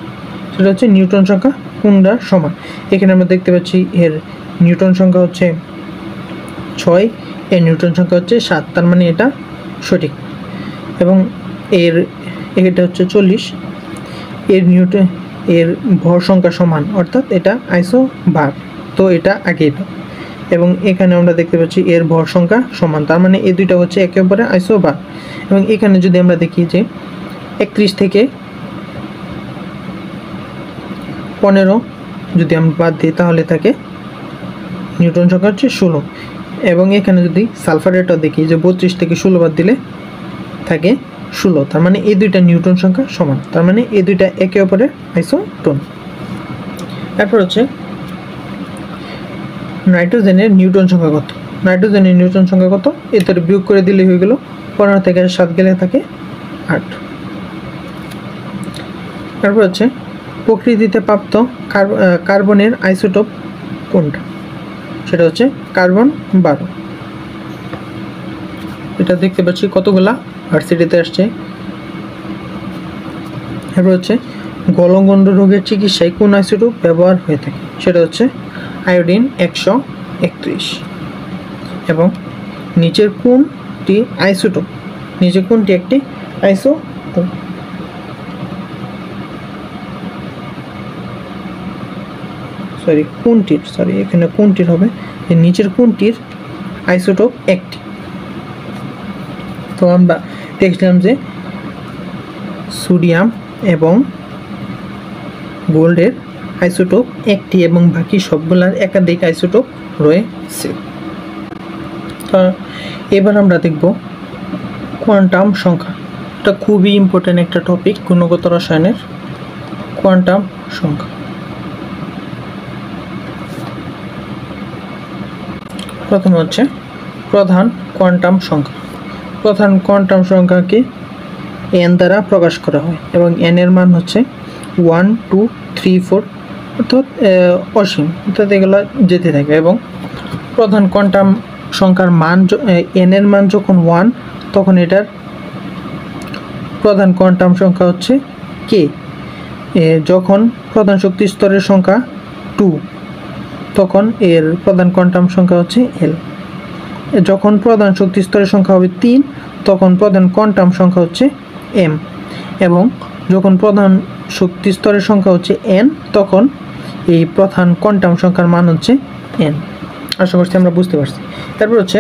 সেটা হচ্ছে নিউট্রন সংখ্যা কোনটা সমান। এখানে আমরা দেখতে পাচ্ছি এর নিউট্রন সংখ্যা হচ্ছে 6, এর নিউট্রন সংখ্যা হচ্ছে 7, তার মানে এটা সঠিক। এবং এটা হচ্ছে 40, এর ভর সংখ্যা সমান, অর্থাৎ এটা আইসোবার, তো এটা আগে এটা। এবং এখানে আমরা দেখতে পাচ্ছি এর ভর সংখ্যা সমান, তার মানে এই দুইটা হচ্ছে একে অপরের আইসোবার। এবং এখানে যদি আমরা দেখি যে 31 থেকে 15 যদি আমরা বাদ দিই তাহলে থাকে নিউট্রন সংখ্যা হচ্ছে 16। এবং এখানে যদি সালফারেটও দেখি যে 32 থেকে 16 বাদ দিলে থাকে 16, তার মানে এই দুইটা নিউট্রন সংখ্যা সমান, তার মানে এই দুইটা একে অপরের আইসোটোন। তারপর হচ্ছে নাইট্রোজেনের নিউট্রন সংখ্যা কত? নাইট্রোজেনের নিউট্রন সংখ্যা কত? এর বিয়োগ করে দিলে হয়ে গেল 15 থেকে 7 গেলে থাকে 8। তারপর হচ্ছে প্রকৃতিতে প্রাপ্ত কার্বনের আইসোটোপ কোনটা? সেটা হচ্ছে কার্বন 12। এটা দেখতে পাচ্ছি কতগুলা ভার্সিটিতে আসছে। এরপর হচ্ছে গলগণ্ড রোগের চিকিৎসায় কোন আইসোটোপ ব্যবহার হয়ে থাকে? সেটা হচ্ছে আয়োডিন 131। এবং নিচের কোনটি আইসোটোপ? নিচের কোনটি একটি আইসোটোপ? এখানে কোনটির হবে, নিচের কোনটির আইসোটোপ একটি? তো আমরা দেখলাম যে সোডিয়াম এবং গোল্ডের আইসোটোপ একটি এবং বাকি সবগুলার একাধিক আইসোটোপ রয়েছে। তো এবার আমরা দেখব কোয়ান্টাম সংখ্যা। এটা খুবই ইম্পর্টেন্ট একটা টপিক গুণগত রসায়নের, কোয়ান্টাম সংখ্যা। প্রথম হচ্ছে প্রধান কোয়ান্টাম সংখ্যা। প্রধান কোয়ান্টাম সংখ্যাকে n দ্বারা প্রকাশ করা হয় এবং n এর মান হচ্ছে 1, 2, 3, 4, অর্থাৎ অসীম, অর্থাৎ এগুলো যেতে থাকে। এবং প্রধান কোয়ান্টাম সংখ্যার মান n এর মান যখন 1, তখন এটার প্রধান কোয়ান্টাম সংখ্যা হচ্ছে k। যখন প্রধান শক্তি স্তরের সংখ্যা 2, তখন এর প্রধান কোয়ান্টাম সংখ্যা হচ্ছে l। যখন প্রধান শক্তি স্তরের সংখ্যা হবে 3, তখন প্রধান কোয়ান্টাম সংখ্যা হচ্ছে m। এবং যখন প্রধান শক্তি স্তরের সংখ্যা হচ্ছে n, তখন এই প্রধান কোয়ান্টাম সংখ্যার মান হচ্ছে n। আশা করছি আমরা বুঝতে পারছি। তারপর হচ্ছে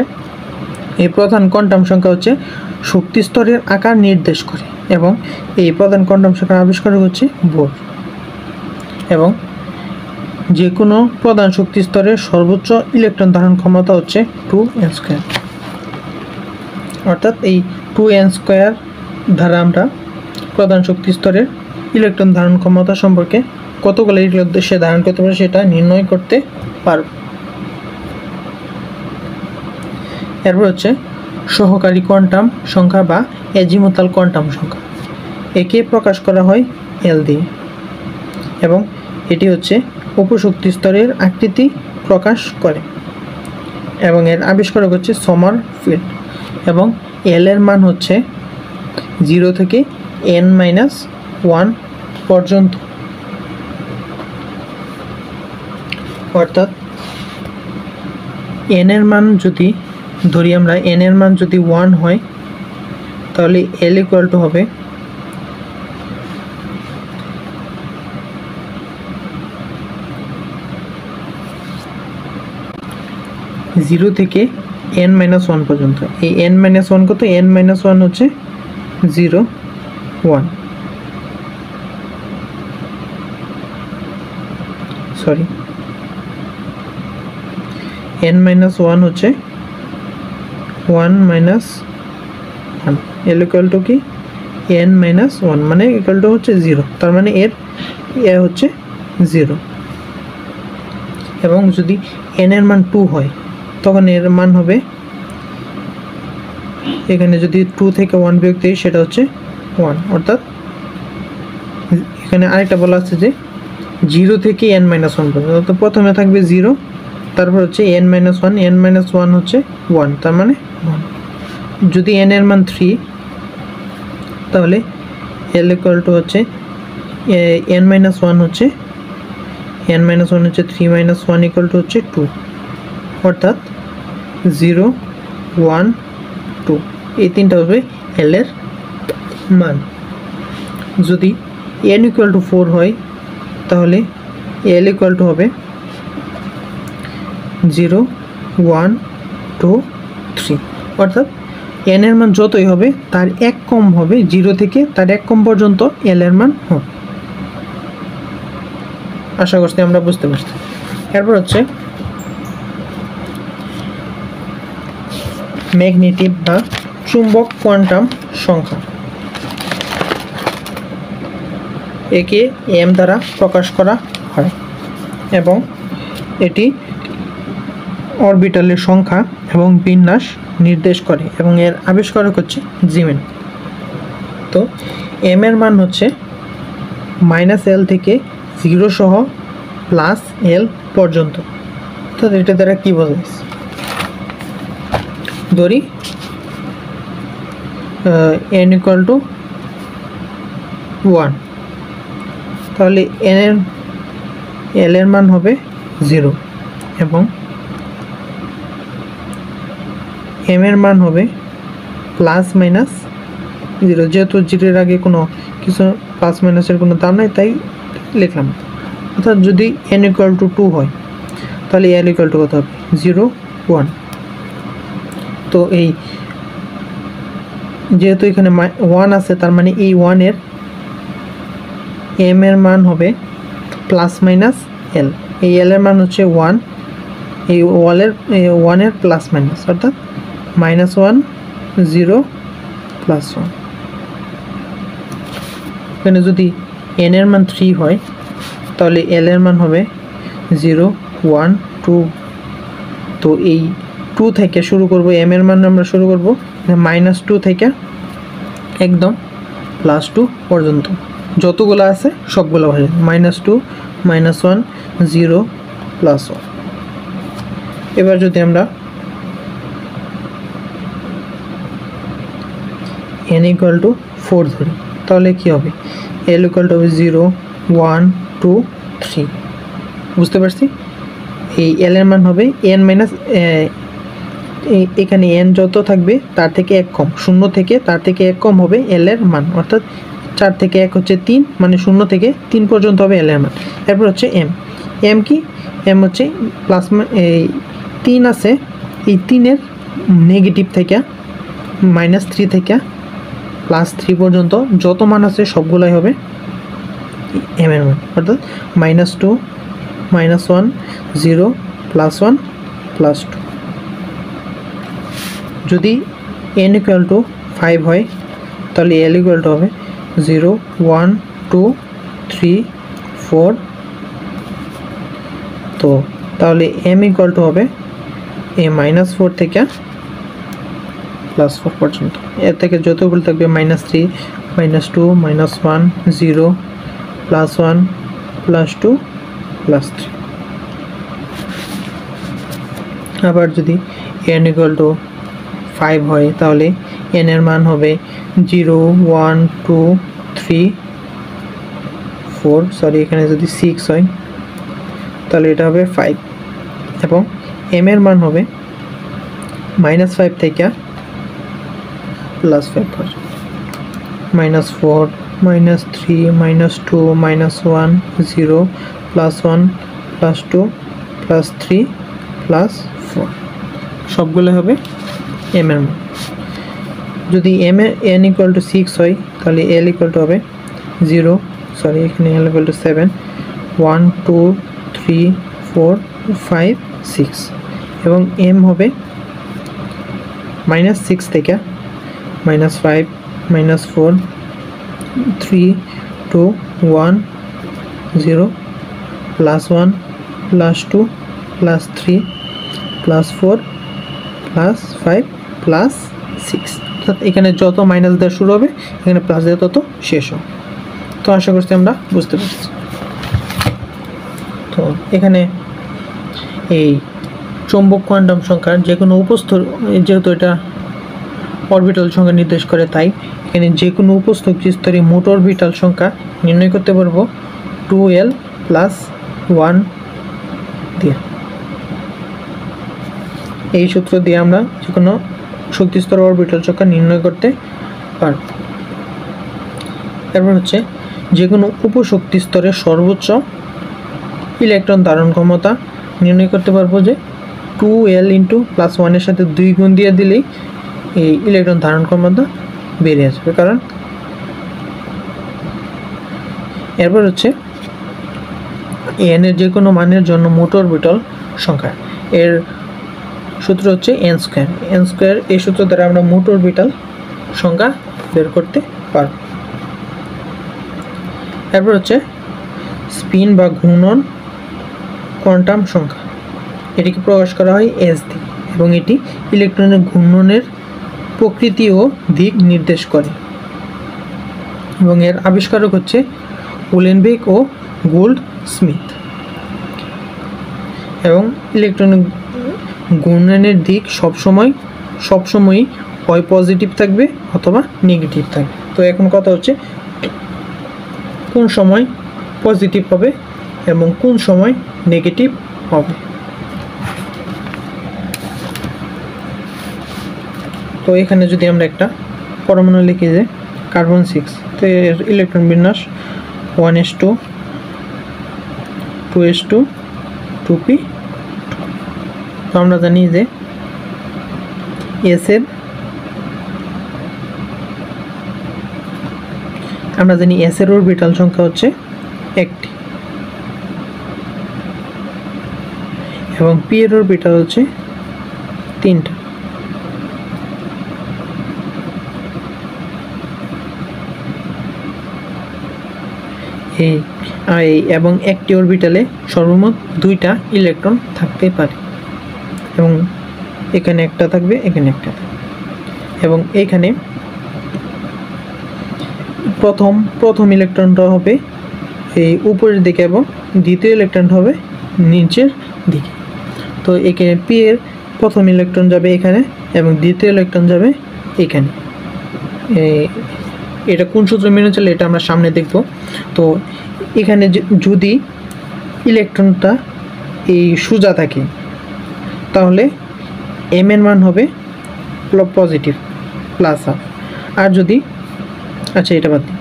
এই প্রধান কোয়ান্টাম সংখ্যা হচ্ছে শক্তি স্তরের আকার নির্দেশ করে এবং এই প্রধান কোয়ান্টাম সংখ্যার আবিষ্কারক হচ্ছে বোর। এবং যে কোনো প্রধান শক্তি স্তরের সর্বোচ্চ ইলেকট্রন ধারণ ক্ষমতা হচ্ছে 2n²। অর্থাৎ এই 2n² দ্বারা আমরা প্রধান শক্তি স্তরের ইলেকট্রন ধারণ ক্ষমতা সম্পর্কে কতগুলো ইলেকট্রন সে ধারণ করতে পারে সেটা নির্ণয় করতে পারব। এরপর হচ্ছে সহকারী কোয়ান্টাম সংখ্যা বা এজিমুথাল কোয়ান্টাম সংখ্যা। একে প্রকাশ করা হয় L দিয়ে এবং এটি হচ্ছে উপশক্তি স্তরের আকৃতি প্রকাশ করে এবং এর আবিষ্কারক হচ্ছে সমারফিল্ড। এবং L এর মান হচ্ছে 0 থেকে n-1 পর্যন্ত। অর্থাৎ n এর মান যদি ধরি আমরা, n এর মান যদি 1 হয় তাহলে L ইকুয়াল টু হবে 0 থেকে n-1 পর্যন্ত। এই n-1 কত? n-1 হচ্ছে 0 1 সরি n minus 1 হচ্ছে 1 minus 1 l equal to কি n minus 1 মানে equal to হচ্ছে 0 তার মানে এর a হচ্ছে 0 এবং যদি n এর মান 2 হয় তখন এর মান হবে এখানে যদি 2 থেকে 1 বিয়োগ দেই সেটা হচ্ছে 1 অর্থাৎ এখানে আরেকটা বলা আছে যে 0 থেকে n minus 1 পর্যন্ত তো প্রথমে থাকবে 0 তারপর হচ্ছে n minus 1 n minus 1 হচ্ছে 1 তার মানে 1 যদি n এর মান 3 তাহলে l equal to হচ্ছে n minus 1 হচ্ছে n minus 1 হচ্ছে 3 minus 1 equal to হচ্ছে 2 অর্থাৎ 0 1 2 এই তিনটা হবে l এর মান যদি n equal to 4 হয় তাহলে l equal to হবে 0 1 2 3 অর্থাৎ n এর মান যতই হবে তার এক কম হবে 0 থেকে তার এক কম পর্যন্ত l এর মান হবে আশা করছি আমরা বুঝতে পারছি এরপর হচ্ছে ম্যাগনেটিক বা চুম্বক কোয়ান্টাম সংখ্যা একে m দ্বারা প্রকাশ করা হয় এবং এটি অরবিটালের সংখ্যা এবং বিন্যাস নির্দেশ করে এবং এর আবিষ্কারক হচ্ছে জিমেন তো m এর মান হচ্ছে -l থেকে 0 সহ +l পর্যন্ত তো এটা দ্বারা কি বোঝাচ্ছে ধরি n equal to 1 তাহলে l এর মান হবে 0 এবং m এর মান হবে +-0 যেহেতু 0 এর আগে কোনো কিছু প্লাস মাইনাসের কোনো দাম নাই তাই লিখলাম অর্থাৎ যদি n equal to 2 হয় তাহলে l equal to কত হবে 0 1 তো এই যেহেতু এখানে 1 আছে তার মানে এই 1 এর m এর মান হবে +-l এই l এর মান হচ্ছে 1 এই 1 এর প্লাস মাইনাস অর্থাৎ -1 0 +1 এখানে যদি n এর মান 3 হয় তাহলে l এর মান হবে 0 1 2 তো এই 2 থেকে শুরু করব m এর মান আমরা শুরু করব -2 থেকে একদম +2 পর্যন্ত যতগুলো আছে সবগুলো হবে -2 -1 0 +1 এবার যদি আমরা n equal to 4 ধরি তাহলে কি হবে l equal to 0 1 2 3 বুঝতে পারছি এই l এর মান হবে n মাইনাস এখানে n যত থাকবে তার থেকে এক কম 0 থেকে তার থেকে এক কম হবে l এর মান অর্থাৎ 4 থেকে 1 হচ্ছে 3 মানে 0 থেকে 3 পর্যন্ত হবে l এর মান এরপর হচ্ছে m কি m হচ্ছে প্লাস এই 3 আছে এই 3 এর নেগেটিভ থেকে -3 থেকে +3 পর্যন্ত যত মান আছে সবগুলাই হবে m এর মান অর্থাৎ -2 -1 0 +1 +2 যদি n equal to 5 হয় তাহলে l equal to হবে 0 1 2 3 4 তো তাহলে m equal to হবে -4 থেকে +4 পর্যন্ত এর থেকে যতগুলো থাকবে -3 -2 -1 0 +1 +2 +3 আবার যদি n equal to 5 হয় তাহলে n এর মান হবে 0 1 2 3 4 সরি এখানে যদি 6 হয় তাহলে এটা হবে 5 এবং m এর মান হবে -5 থেকে +5 পর্যন্ত -4 -3 -2 -1 0 +1 +2 +3 +4 সবগুলো হবে m এর মান যদি n ইকুয়াল টু 6 হয় তাহলে l ইকুয়াল টু হবে 0, সরি এখানে l ইকুয়াল টু 7, 1 2 3 4 5 6 এবং m হবে -6 থেকে -5 -4 3 2 1 0 +1 +2 +3 +4 +5 +6, অর্থাৎ এখানে যত মাইনাস দেওয়া শুরু হবে এখানে প্লাস দেওয়া তত শেষ হবে। তো আশা করছি আমরা বুঝতে পারছি। তো এখানে এই চৌম্বক কোয়ান্টাম সংখ্যার যে কোনো উপস্থ, যেহেতু এটা অরবিটাল সংখ্যা নির্দেশ করে, তাই এখানে যে কোনো উপস্থিত স্তরে মোট অরবিটাল সংখ্যা নির্ণয় করতে পারবো 2l + 1 দিয়ে। এই সূত্র দিয়ে আমরা যে কোনো শক্তি স্তর অরবিটাল সংখ্যা নির্ণয় করতে পারব। এরপর হচ্ছে যে কোনো উপশক্তি স্তরের সর্বোচ্চ ইলেকট্রন ধারণ ক্ষমতা নির্ণয় করতে পারবো যে 2l × +1 এর সাথে 2 গুণ দিয়ে দিলেই এই ইলেকট্রন ধারণ ক্ষমতা বেড়ে আসবে। কারণ এরপর হচ্ছে n এর যে কোনো মানের জন্য মোট অরবিটাল সংখ্যা, এর সূত্র হচ্ছে n²। এই সূত্র দ্বারা আমরা মোট অরবিটাল সংখ্যা বের করতে পারব। এরপর হচ্ছে স্পিন বা ঘূর্ণন কোয়ান্টাম সংখ্যা, এটিকে প্রকাশ করা হয় s দিয়ে এবং এটি ইলেকট্রনের ঘূর্ণনের প্রকৃতি ও দিক নির্দেশ করে এবং এর আবিষ্কারক হচ্ছে উলেনবেক ও গোল্ডস্মিথ। এবং ইলেকট্রনের ঘূর্ণনের দিক সবসময়ই হয় পজিটিভ থাকবে অথবা নেগেটিভ থাকবে। তো এখন কথা হচ্ছে কোন সময় পজিটিভ হবে এবং কোন সময় নেগেটিভ হবে। তো এখানে যদি আমরা একটা পরমাণু লিখি যে কার্বন 6, তো এর ইলেকট্রন বিন্যাস 1s2 2s2 2p। তো আমরা জানি যে s এর অরবিটাল সংখ্যা হচ্ছে 1টি এবং p এর অরবিটাল হচ্ছে 3টা। এবং একটি অরবিটালে সর্বমোট 2টা ইলেকট্রন থাকতে পারে এবং এখানে একটা থাকবে, এখানে একটা থাকবে এবং এখানে প্রথম ইলেকট্রনটা হবে এই উপরের দিকে এবং দ্বিতীয় ইলেকট্রনটা হবে নিচের দিকে। তো এখানে পি এর প্রথম ইলেকট্রন যাবে এখানে এবং দ্বিতীয় ইলেকট্রন যাবে এখানে। এটা কোন সূত্র মেনে চলে এটা আমরা সামনে দেখব। তো এখানে যদি ইলেকট্রনটা এই সোজা থাকে তাহলে m এর মান হবে পজিটিভ +1/2। আর যদি আচ্ছা এটা বাদ দিই,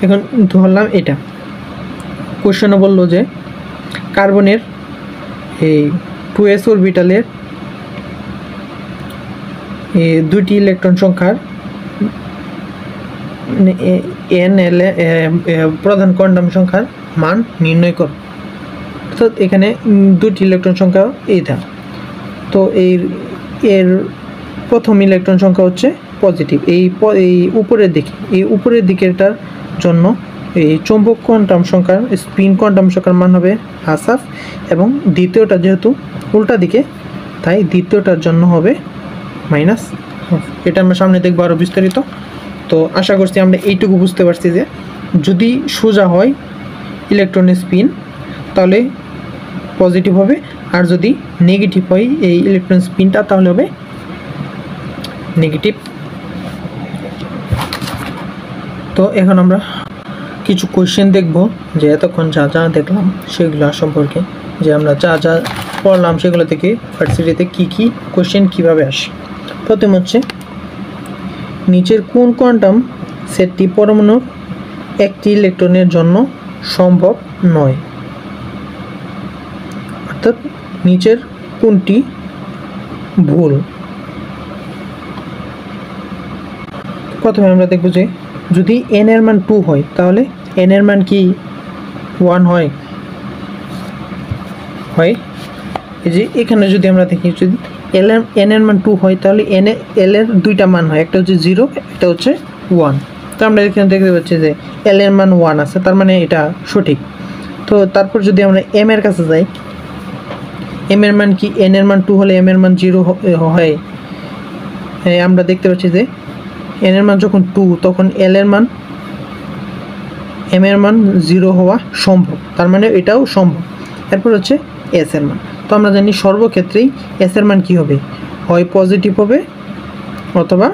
এখন ধরলাম এটা কোশ্চেনে বললো যে কার্বনের এই 2s অরবিটালের 2টি ইলেকট্রন সংখ্যার n প্রধান কোয়ান্টাম সংখ্যার মান নির্ণয় করো। অর্থাৎ এখানে 2টি ইলেকট্রন সংখ্যা এইটা। তো এর প্রথম ইলেকট্রন সংখ্যা হচ্ছে পজিটিভ, এই উপরের দিকেরটার জন্য এই চৌম্বক কোয়ান্টাম সংখ্যার স্পিন কোয়ান্টাম সংখ্যার মান হবে ½ এবং দ্বিতীয়টা যেহেতু উল্টা দিকে তাই দ্বিতীয়টার জন্য হবে -1/2। এটা আমরা সামনে দেখবো আরও বিস্তারিত। তো আশা করছি আমরা এইটুকু বুঝতে পারছি যে যদি সোজা হয় ইলেকট্রনের স্পিন তাহলে পজিটিভ হবে, আর যদি নেগেটিভ হয় এই ইলেকট্রন স্পিনটা তাহলে হবে নেগেটিভ। তো এখন আমরা কিছু কোয়েশ্চেন দেখব যে এতক্ষণ যা যা দেখলাম সেগুলো সম্পর্কে, যে আমরা যা যা পড়লাম সেগুলো থেকে ভার্সিটিতে কী কী কোয়েশ্চেন কীভাবে আসে। প্রথম হচ্ছে নিচের কোন কোয়ান্টাম সেটটি পরমাণুর একটি ইলেকট্রনের জন্য সম্ভব নয়, অর্থাৎ নিচের কোনটি ভুল। প্রথমে আমরা দেখব যে যদি n এর মান 2 হয় তাহলে n এর মান কি 1 হয়? এই যে এখানে যদি আমরা দেখি যদি n এর মান 2 হয় তাহলে l এর দুইটা মান হয়, একটা হচ্ছে 0, একটা হচ্ছে 1। তো আমরা এখানে দেখতে পাচ্ছি যে l এর মান 1 আছে, তার মানে এটা সঠিক। তো তারপর যদি আমরা m এর কাছে যাই, m এর মান কি n এর মান 2 হলে m এর মান 0 হয়। আমরা দেখতে পাচ্ছি যে n এর মান যখন 2 তখন l এর মান m এর মান 0 হওয়া সম্ভব, তার মানে এটাও সম্ভব। এরপর হচ্ছে s এর মান। তো আমরা জানি সর্বক্ষেত্রেই s এর মান কি হবে, হয় পজিটিভ হবে অথবা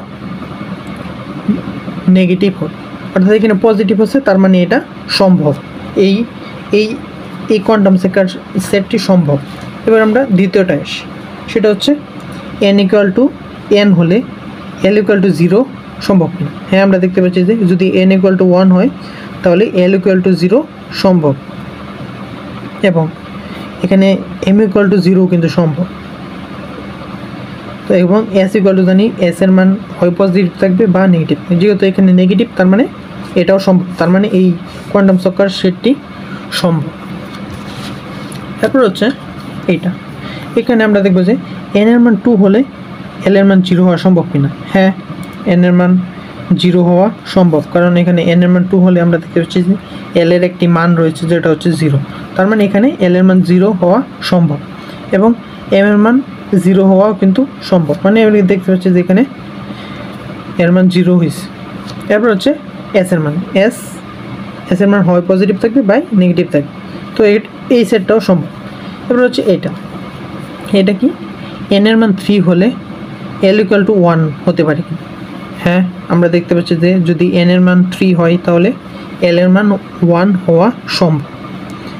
নেগেটিভ হবে। অর্থাৎ এখানে পজিটিভ হচ্ছে, তার মানে এটা সম্ভব, এই এই এই কোয়ান্টাম সেটটি সম্ভব। এবার আমরা দ্বিতীয়টা আসি, সেটা হচ্ছে n = n হলে l = 0 সম্ভব কিনা। হ্যাঁ, আমরা দেখতে পাচ্ছি যে যদি n = 1 হয় তাহলে l = 0 সম্ভব, এবং এখানে m = 0 কিন্তু সম্ভব। তো এবং s জানি s এর মান হয় পজিটিভ থাকবে বা নেগেটিভ, যেহেতু এখানে নেগেটিভ তার মানে এটাও সম্ভব, তার মানে এই কোয়ান্টাম সংখ্যার সেটটি সম্ভব। তারপর হচ্ছে এইটা, এখানে আমরা দেখব যে n এর মান 2 হলে l এর মান 0 হওয়া সম্ভব কিনা। হ্যাঁ, n এর মান 0 হওয়া সম্ভব, কারণ এখানে n এর মান 2 হলে আমরা দেখতে পাচ্ছি যে l এর একটি মান রয়েছে যেটা হচ্ছে 0, তার মানে এখানে l এর মান 0 হওয়া সম্ভব, এবং m এর মান 0 হওয়াও কিন্তু সম্ভব, মানে আমরা দেখতে পাচ্ছি যে এখানে এর মান 0 হয়েছে। এরপর হচ্ছে s এর মান, s এর মান হয় পজিটিভ থাকবে বা নেগেটিভ থাকবে, তো এই সেটটাও সম্ভব। এরপর হচ্ছে এটা কি n এর মান 3 হলে l = 1 হতে পারে কি। হ্যাঁ, আমরা দেখতে পাচ্ছি যে যদি n এর মান 3 হয় তাহলে l এর মান 1 হওয়া সম্ভব।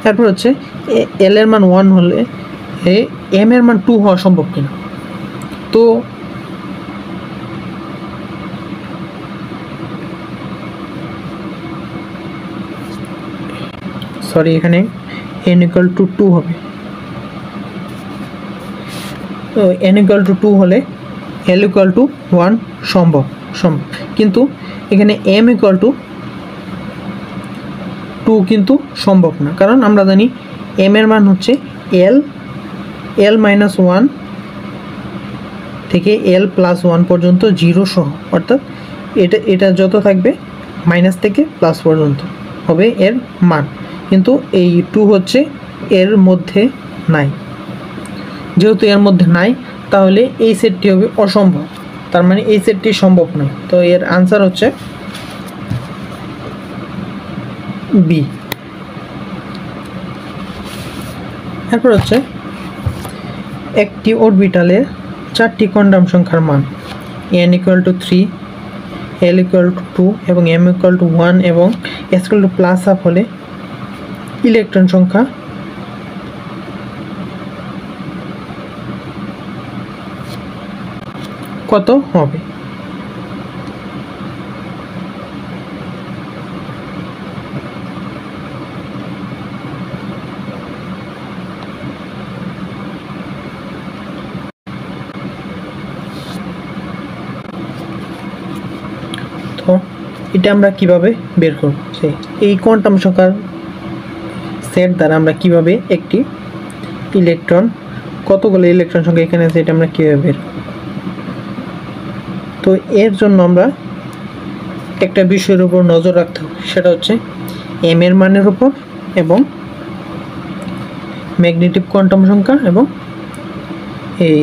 তারপর হচ্ছে l এর মান 1 হলে m এর মান 2 হওয়া সম্ভব কিনা। তো সরি, এখানে n = 2 হবে। তো n = 2 হলে l = 1 সম্ভব, কিন্তু এখানে m = 2 কিন্তু সম্ভব না, কারণ আমরা জানি m এর মান হচ্ছে l - 1 থেকে l + 1 পর্যন্ত 0 সহ, অর্থাৎ এটা যত থাকবে মাইনাস থেকে প্লাস পর্যন্ত হবে এর মান, কিন্তু এই 2 হচ্ছে এর মধ্যে নাই। যেহেতু এর মধ্যে নাই তাহলে এই সেটটি হবে অসম্ভব, তার মানে এই সেটটি সম্ভব নয়। তো এর আনসার হচ্ছে বি। এরপর হচ্ছে একটি অরবিটালের 4টি কোয়ান্টাম সংখ্যার মান n = 3, l = 2 এবং m = 1 এবং s = +½ হলে ইলেকট্রন সংখ্যা কত হবে। তো এটা আমরা কিভাবে বের করব, এই কোয়ান্টাম সংখ্যার সেট দ্বারা আমরা কিভাবে একটি ইলেকট্রন, কতগুলো ইলেকট্রন সংখ্যা এখানে আছে এটা আমরা কিভাবে বের করব। তো এর জন্য আমরা একটা বিষয়ের উপর নজর রাখতে হবে, সেটা হচ্ছে m এর মানের উপর এবং ম্যাগনেটিক কোয়ান্টাম সংখ্যা এবং এই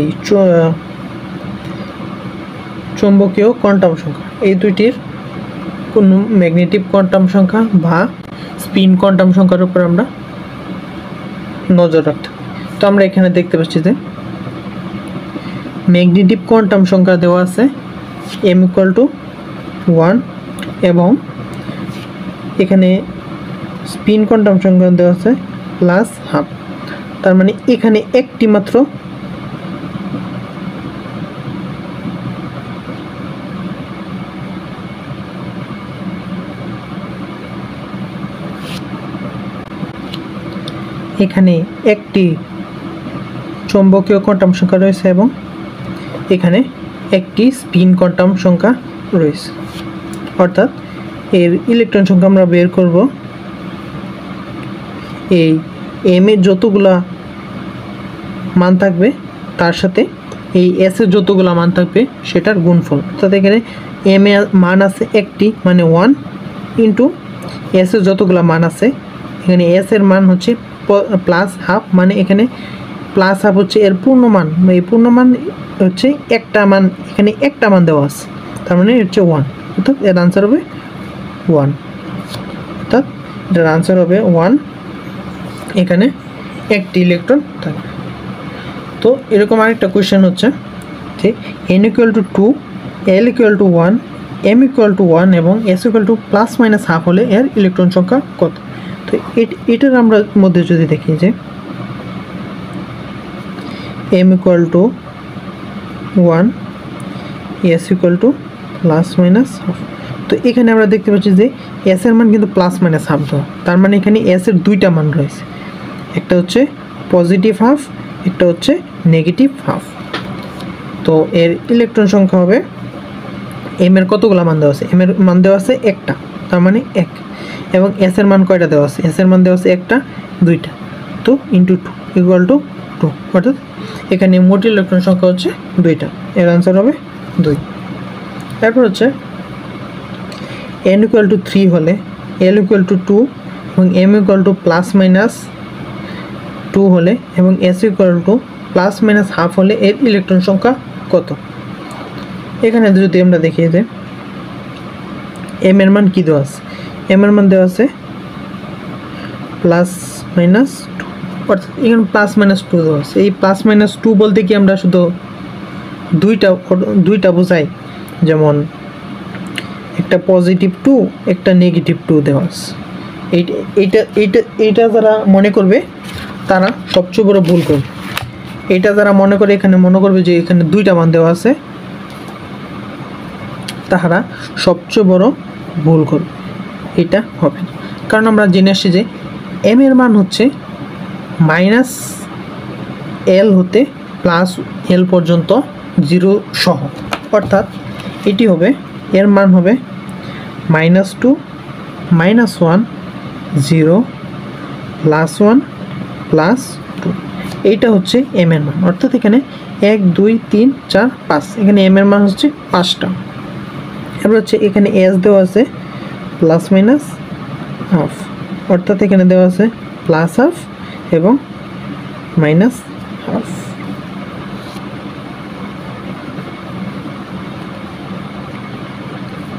চৌম্বকীয় কোয়ান্টাম সংখ্যা, এই দুইটির কোনো ম্যাগনেটিক কোয়ান্টাম সংখ্যা বা স্পিন কোয়ান্টাম সংখ্যার উপর আমরা নজর রাখতে হবে। তো আমরা এখানে দেখতে পাচ্ছি যে ম্যাগনেটিক কোয়ান্টাম সংখ্যা দেওয়া আছে m = 1 এবং এখানে স্পিন কোয়ান্টাম সংখ্যা দেওয়া আছে +½ তার মানে এখানে একটি মাত্র এখানে একটি চৌম্বকীয় কোয়ান্টাম সংখ্যা রয়েছে এবং এখানে একটি স্পিন কোয়ান্টাম সংখ্যা রয়েছে। অর্থাৎ এর ইলেকট্রন সংখ্যা আমরা বের করব এই এম এর যতগুলা মান থাকবে তার সাথে এই এস এর যতগুলা মান থাকবে সেটার গুণফল। অর্থাৎ এখানে এম এর মান আছে একটি মানে 1 ইন্টু এস এর যতগুলা মান আছে, এখানে এস এর মান হচ্ছে প্লাস হাফ, মানে এখানে প্লাস হাফ হচ্ছে এর পূর্ণমান, এই পূর্ণমান হচ্ছে একটা মান, এখানে একটা মান দেওয়া আছে, তার মানে হচ্ছে 1, অর্থাৎ এর আনসার হবে 1, অর্থাৎ এটার আনসার হবে 1, এখানে একটি ইলেকট্রন থাকবে। তো এরকম আরেকটা কোয়েশ্চেন হচ্ছে যে n = 2, l = 1, m = 1 এবং s = প্লাস মাইনাস হাফ হলে এর ইলেকট্রন সংখ্যা কত। তো এটার আমরা মধ্যে যদি দেখি যে m = 1, s = plus minus half. তো এখানে আমরা দেখতে পাচ্ছি যে s এর মান কিন্তু প্লাস মাইনাস হাফ দেওয়া, তার মানে এখানে s এর দুইটা মান রয়েছে, একটা হচ্ছে পজিটিভ হাফ, একটা হচ্ছে নেগেটিভ হাফ। তো এর ইলেকট্রন সংখ্যা হবে, এম এর কতগুলো মান দেওয়া আছে, এম এর মান দেওয়া আছে একটা, তার মানে 1, এবং এস এর মান কয়টা দেওয়া আছে, এস এর মান দেওয়া আছে একটা, দুইটা, তো ইন্টু 2 = 2, অর্থাৎ এখানে মোট ইলেকট্রন সংখ্যা হচ্ছে দুইটা, এর আনসার হবে 2। তারপর হচ্ছে n = 3 হলে l = 2 এবং m = প্লাস মাইনাস 2 হলে এবং s = প্লাস মাইনাস হাফ হলে এর ইলেকট্রন সংখ্যা কত। এখানে যদি আমরা দেখি যে m এর মান কি দেওয়া আছে, m এর মান দেওয়া আছে প্লাস মাইনাস 2, অর্থাৎ এখানে প্লাস মাইনাস 2 দেওয়া আছে। এই প্লাস মাইনাস 2 বলতে কি আমরা শুধু দুইটা বোঝাই, যেমন একটা পজিটিভ 2 একটা নেগেটিভ 2 দেওয়া আছে। এইটা যারা মনে করবে তারা সবচেয়ে বড় ভুল করবে। এটা যারা মনে করে এখানে মনে করবে যে এখানে দুইটা মান দেওয়া আছে, তাহারা সবচেয়ে বড় ভুল করবে, এটা হবে না। কারণ আমরা জেনে আসছি যে এম এর মান হচ্ছে মাইনাস এল হতে প্লাস এল পর্যন্ত 0 সহ, অর্থাৎ এটি হবে, এর মান হবে -2, -1, 0, +1, +2, এইটা হচ্ছে এম এর মান। অর্থাৎ এখানে 1 2 3 4 5, এখানে এম এর মান হচ্ছে 5টা। এবার হচ্ছে এখানে এস দেওয়া আছে প্লাস মাইনাস হাফ, অর্থাৎ এখানে দেওয়া আছে প্লাস হাফ এবং মাইনাস হাফ।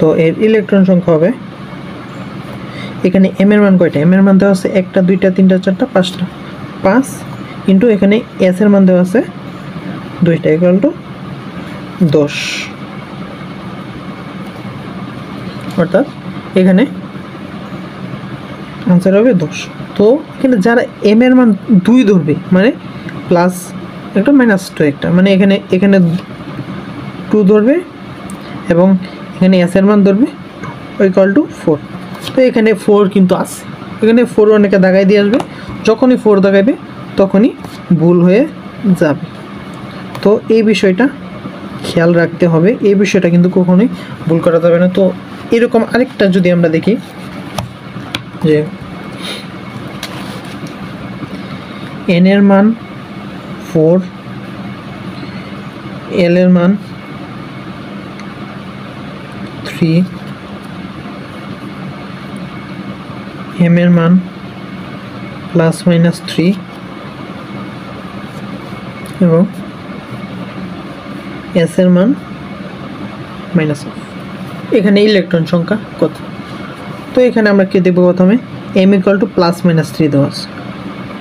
তো এর ইলেকট্রন সংখ্যা হবে, এখানে এম এর মান কয়টা, এম এর মান দেওয়া আছে 1 2 3 4 5টা, 5 ইন্টু এখানে এস এর মান দেওয়া আছে 2টা = 10, অর্থাৎ এখানে আনসার হবে 10। তো এখানে যারা এম এর মান 2 ধরবে, মানে প্লাস একটা -2 একটা, মানে এখানে 2 ধরবে এবং এখানে এস এর মান ধরবে 2 = 4। তো এখানে 4 কিন্তু আছে, এখানে 4 অনেকে দাগাই দিয়ে আসবে, যখনই 4 দাগাইবে তখনই ভুল হয়ে যাবে। তো এই বিষয়টা খেয়াল রাখতে হবে, এই বিষয়টা কিন্তু কখনোই ভুল করা যাবে না। তো এরকম আরেকটা যদি আমরা দেখি যে n এর মান 4, l এর মান 3, m এর মান +-3 এবং s এর মান -1। এখানে ইলেকট্রন সংখ্যা কত। তো এখানে আমরা কি দেব, প্রথমে m = +-3 দেওয়া আছে।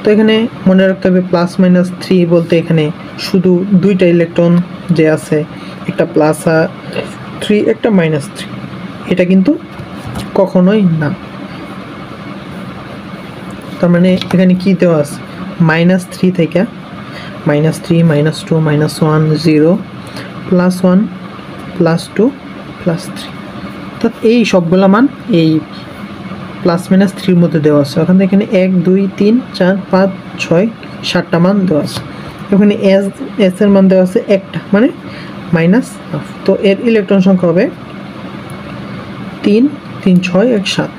তো এখানে মনে রাখতে হবে +-3 বলতে এখানে শুধু দুইটা ইলেকট্রন যে আছে, একটা +3 একটা -3, এটা কিন্তু কখনোই না। তার মানে এখানে কি দেওয়া আছে, -3 থেকে -3 -2 -1 0 +1 +2 +3, অর্থাৎ এই সবগুলা মান এই +-3 মধ্যে দেওয়া আছে। ওখানে এখানে 1 2 3 4 5 6 7টা মান দেওয়া আছে। এখানে এস এর মান দেওয়া আছে একটা, মানে -1/2। তো এর ইলেকট্রন সংখ্যা হবে 3 3 6 1 7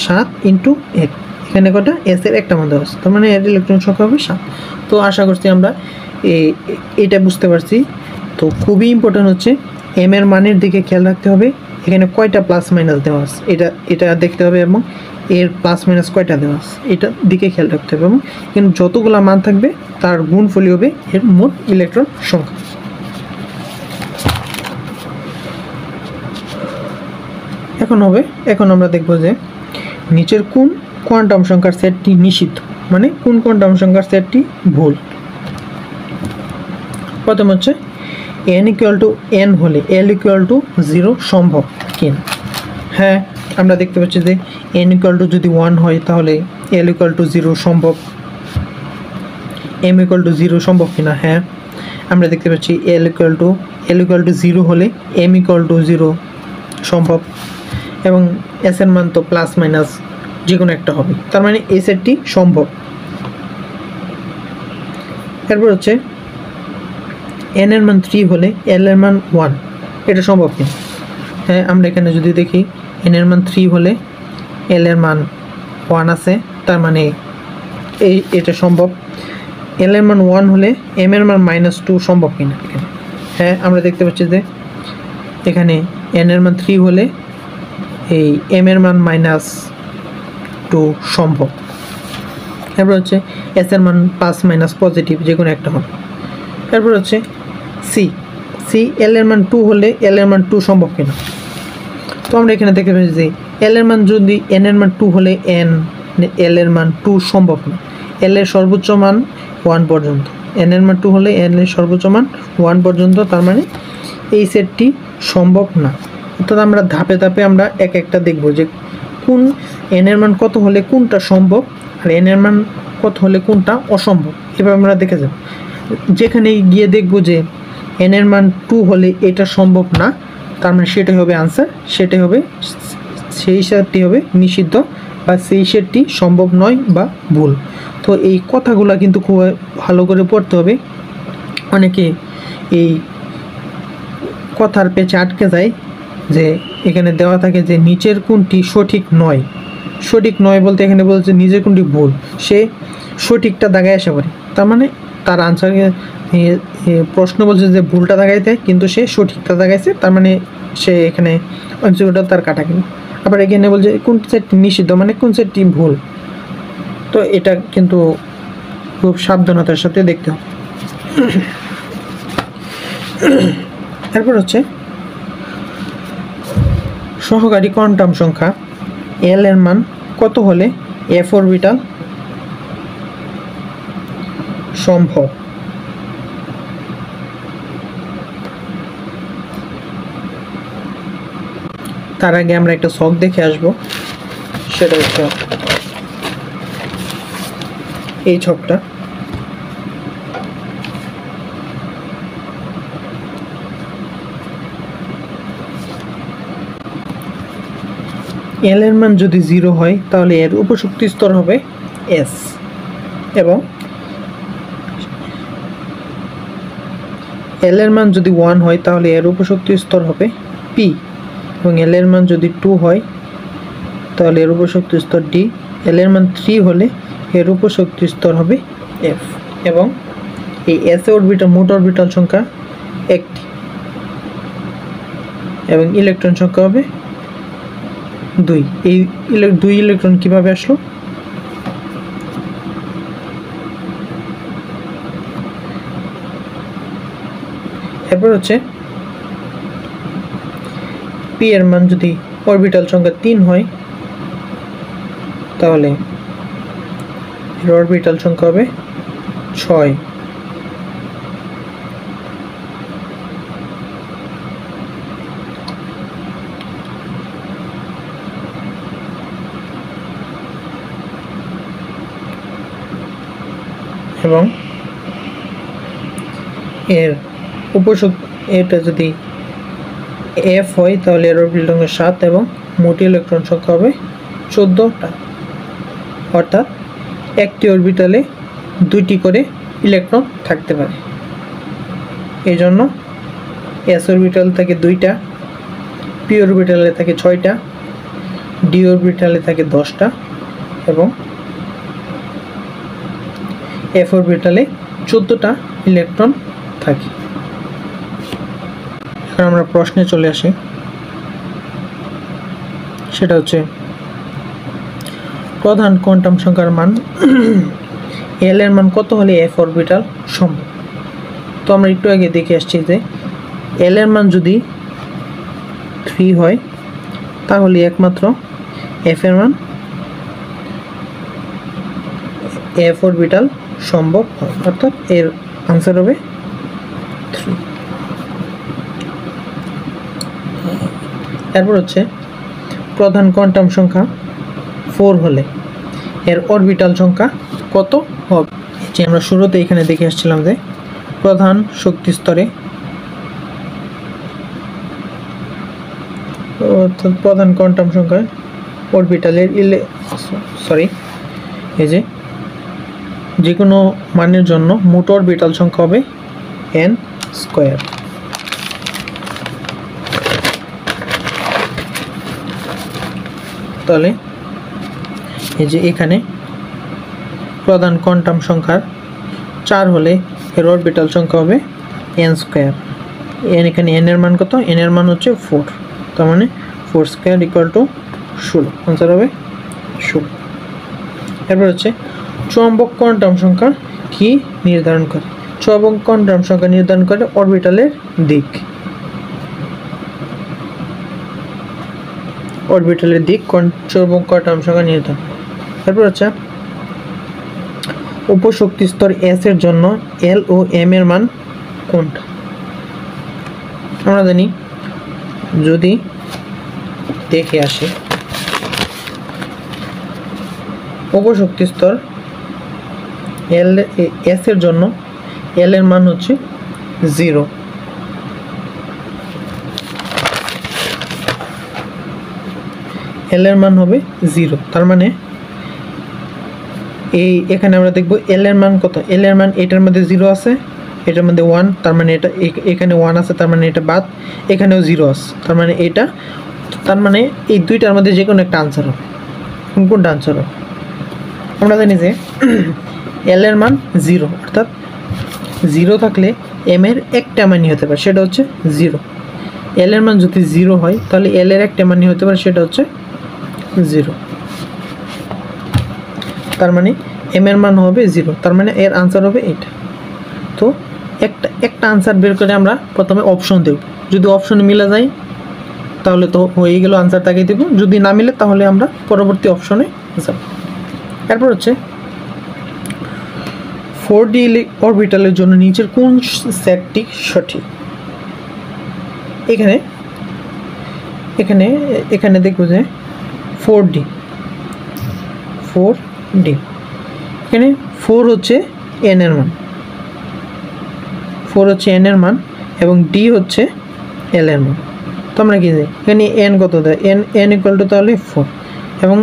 7 ইন্টু 1 এখানে কটা এস এর একটা মধ্যে আছে, তার মানে এর ইলেকট্রন সংখ্যা হবে 7। তো আশা করছি আমরা এটা বুঝতে পারছি। তো খুবই ইম্পর্টেন্ট হচ্ছে এম এর মানের দিকে খেয়াল রাখতে হবে, এখানে কয়টা প্লাস মাইনাস দেওয়া আছে এটা দেখতে হবে, এবং এর প্লাস মাইনাস কয়টা দেওয়া আছে এটা দিকে খেয়াল রাখতে হবে, এবং এখানে যতগুলো মান থাকবে তার গুণফলই হবে এর মোট ইলেকট্রন সংখ্যা। এখন আমরা দেখব যে নিচের কোন কোয়ান্টাম সংখ্যার সেটটি নিষিদ্ধ, মানে কোন কোয়ান্টাম সংখ্যার সেটটি ভুল। প্রথম হচ্ছে n হলে l=0 সম্ভব কিনা। হ্যাঁ, আমরা দেখতে পাচ্ছি যে n যদি 1 হয় তাহলে l=0 সম্ভব। m=0 সম্ভব কিনা, হ্যাঁ আমরা দেখতে পাচ্ছি l=0 হলে m=0 সম্ভব, এবং s এর মান তো প্লাস মাইনাস যে কোনো একটা হবে, তার মানে এই সেটটি সম্ভব। এরপর হচ্ছে n এর মান 3 হলে l এর মান 1, এটা সম্ভব কিনা। হ্যাঁ, আমরা এখানে যদি দেখি n এর মান 3 হলে l এর মান 1 আছে, তার মানে এটা সম্ভব। l এর মান 1 হলে m এর মান -2 সম্ভব কিনা। হ্যাঁ, আমরা দেখতে পাচ্ছি যে এখানে n এর মান 3 হলে এই m এর মান -2 সম্ভব। এরপর হচ্ছে s এর মান প্লাস মাইনাস পজিটিভ যে কোনো একটা হবে। এরপর হচ্ছে c l এর মান 2 হলে l এর মান 2 সম্ভব কিনা। তো আমরা এখানে দেখতে পাচ্ছি যে l এর মান যদি n এর মান 2 হলে l এর মান 2 সম্ভব না, l এর সর্বোচ্চ মান 1 পর্যন্ত, n এর মান 2 হলে l এর সর্বোচ্চ মান 1 পর্যন্ত, তার মানে এই সেটটি সম্ভব না। অর্থাৎ আমরা ধাপে ধাপে আমরা এক একটা দেখব যে কোন n এর মান কত হলে কোনটা সম্ভব আর n এর মান কত হলে কোনটা অসম্ভব, এভাবে আমরা দেখে যাব। যেখানে গিয়ে দেখব যে n এর মান 2 হলে এটা সম্ভব না, তার মানে সেটাই হবে আনসার, সেটাই হবে সেই সেটটি হবে নিষিদ্ধ, বা সেই সেটটি সম্ভব নয় বা ভুল। তো এই কথাগুলো কিন্তু খুব ভালো করে পড়তে হবে। অনেকে এই কথার পেছনে আটকে যায় যে এখানে দেওয়া থাকে যে নিচের কোনটি সঠিক নয় বলতে এখানে বলছে নিচের কোনটি ভুল, সে সঠিকটা দাগায় আসে পারে, তার মানে তার আনসার প্রশ্ন বলছে যে ভুলটা দাগাইতে, কিন্তু সে সঠিকটা দাগাইছে, তার মানে সে এখানে অংশটা তার কাটা গেল। আবার এখানে বলছে কোন সেটটি নিষিদ্ধ, মানে কোন সেটটি ভুল। তো এটা কিন্তু খুব সাবধানতার সাথে দেখতে হবে। এরপর হচ্ছে সহকারী কোয়ান্টাম সংখ্যা l এর মান কত হলে f অরবিটাল সম্ভব। তার আগে আমরা একটা ছক দেখে আসব, সেটা হচ্ছে এই ছকটা। l এর মান যদি 0 হয় তাহলে এর উপশক্তি স্তর হবে s, এবং l এর মান যদি 1 হয় তাহলে এর উপশক্তি স্তর হবে p, এবং l এর মান যদি 2 হয় তাহলে এর উপশক্তি স্তর d, l এর মান 3 হলে এর উপশক্তি স্তর হবে f, এবং এই s অরবিটাল মোট অরবিটাল সংখ্যা একটি, এবং ইলেকট্রন সংখ্যা হবে 2। এই 2 ইলেকট্রন কিভাবে আসলো, এরপর হচ্ছে p এর মান যদি অরবিটাল সংখ্যা 3 হয় তাহলে এর অরবিটাল সংখ্যা হবে 6। এবং এর এটা যদি f হয় তাহলে এর অরবিটাল সংখ্যা 7, এবং মোট ইলেকট্রন সংখ্যা হবে 14টা। অর্থাৎ একটি অরবিটালে 2টি করে ইলেকট্রন থাকতে পারে। এই জন্য s অরবিটাল থাকে 2টা, p অরবিটালে থাকে 6টা, ডি অরবিটালে থাকে 10টা এবং এফ অরবিটালে 14টা ইলেকট্রন থাকে। এখন আমরা প্রশ্নে চলে আসি, সেটা হচ্ছে প্রধান কোয়ান্টাম সংখ্যার মান এল এর মান কত হলে এফ অরবিটাল সম্ভব। তো আমরা একটু আগে দেখে আসছি যে এল এর মান যদি 3 হয় তাহলে একমাত্র এফ এর মান এফ অরবিটাল সম্ভব হয়, অর্থাৎ এর আনসার হবে 3। এরপর হচ্ছে প্রধান কোয়ান্টাম সংখ্যা 4 হলে এর অরবিটাল সংখ্যা কত হবে। যে আমরা শুরুতে এখানে দেখে আসছিলাম যে প্রধান শক্তি স্তরে অর্থাৎ প্রধান কোয়ান্টাম সংখ্যা অরবিটালের এই যে কোনো মানের জন্য মোট অরবিটাল সংখ্যা হবে n স্কয়ার। তাহলে এই যে এখানে প্রধান কোয়ান্টাম সংখ্যার 4 হলে এর অরবিটাল সংখ্যা হবে n স্কয়ার। এখানে n এর মান কত? n এর মান হচ্ছে 4, তার মানে 4 স্কয়ার ইকুয়াল টু 16, আনসার হবে 16। এরপর হচ্ছে চৌম্বক কোয়ান্টাম সংখ্যা কি নির্ধারণ করে? চৌম্বক কোয়ান্টাম সংখ্যা নির্ধারণ করে অরবিটালের দিক। অরবিটালের দিক চৌম্বক কোয়ান্টাম সংখ্যা নির্ধারণ। এরপর হচ্ছে উপশক্তি স্তর এস এর জন্য এল ও এম এর মান কোনটা? আমরা জানি, যদি দেখে আসি উপশক্তি স্তর এস এর জন্য এল এর মান হচ্ছে 0, এল এর মান হবে 0, তার মানে এখানে আমরা দেখব এল এর মান কত। এল এর মান এটার মধ্যে 0 আছে, এটার মধ্যে 1, তার মানে এটা এখানে 1 আছে, তার মানে এটা বাদ, এখানেও 0 আছে, তার মানে এটা, তার মানে এই দুইটার মধ্যে যে কোনো একটা আনসার হবে। কোনটা আনসার হবে? আমরা জানি যে এল এর মান 0, অর্থাৎ 0 থাকলে এম এর একটা মানই হতে পারে, সেটা হচ্ছে 0। এল এর মান যদি 0 হয় তাহলে এল এর একটা মানই হতে পারে, সেটা হচ্ছে 0, তার মানে এম এর মান হবে 0, তার মানে এর আনসার হবে এটা। তো একটা আনসার বের করে আমরা প্রথমে অপশন দেব, যদি অপশনে মিলে যায় তাহলে তো হয়ে গেল, আনসার তাকে দেব, যদি না মিলে তাহলে আমরা পরবর্তী অপশনে যাব। এরপর হচ্ছে 4D অরবিটালের জন্য নিচের কোন সেটটি সঠিক? এখানে দেখব যে 4D, এখানে 4 হচ্ছে n এর মান, 4 হচ্ছে n এর মান এবং d হচ্ছে l এর মান। তো আমরা কি জানি এখানে n কত দেয়? n ইকুয়াল টু তাহলে 4 এবং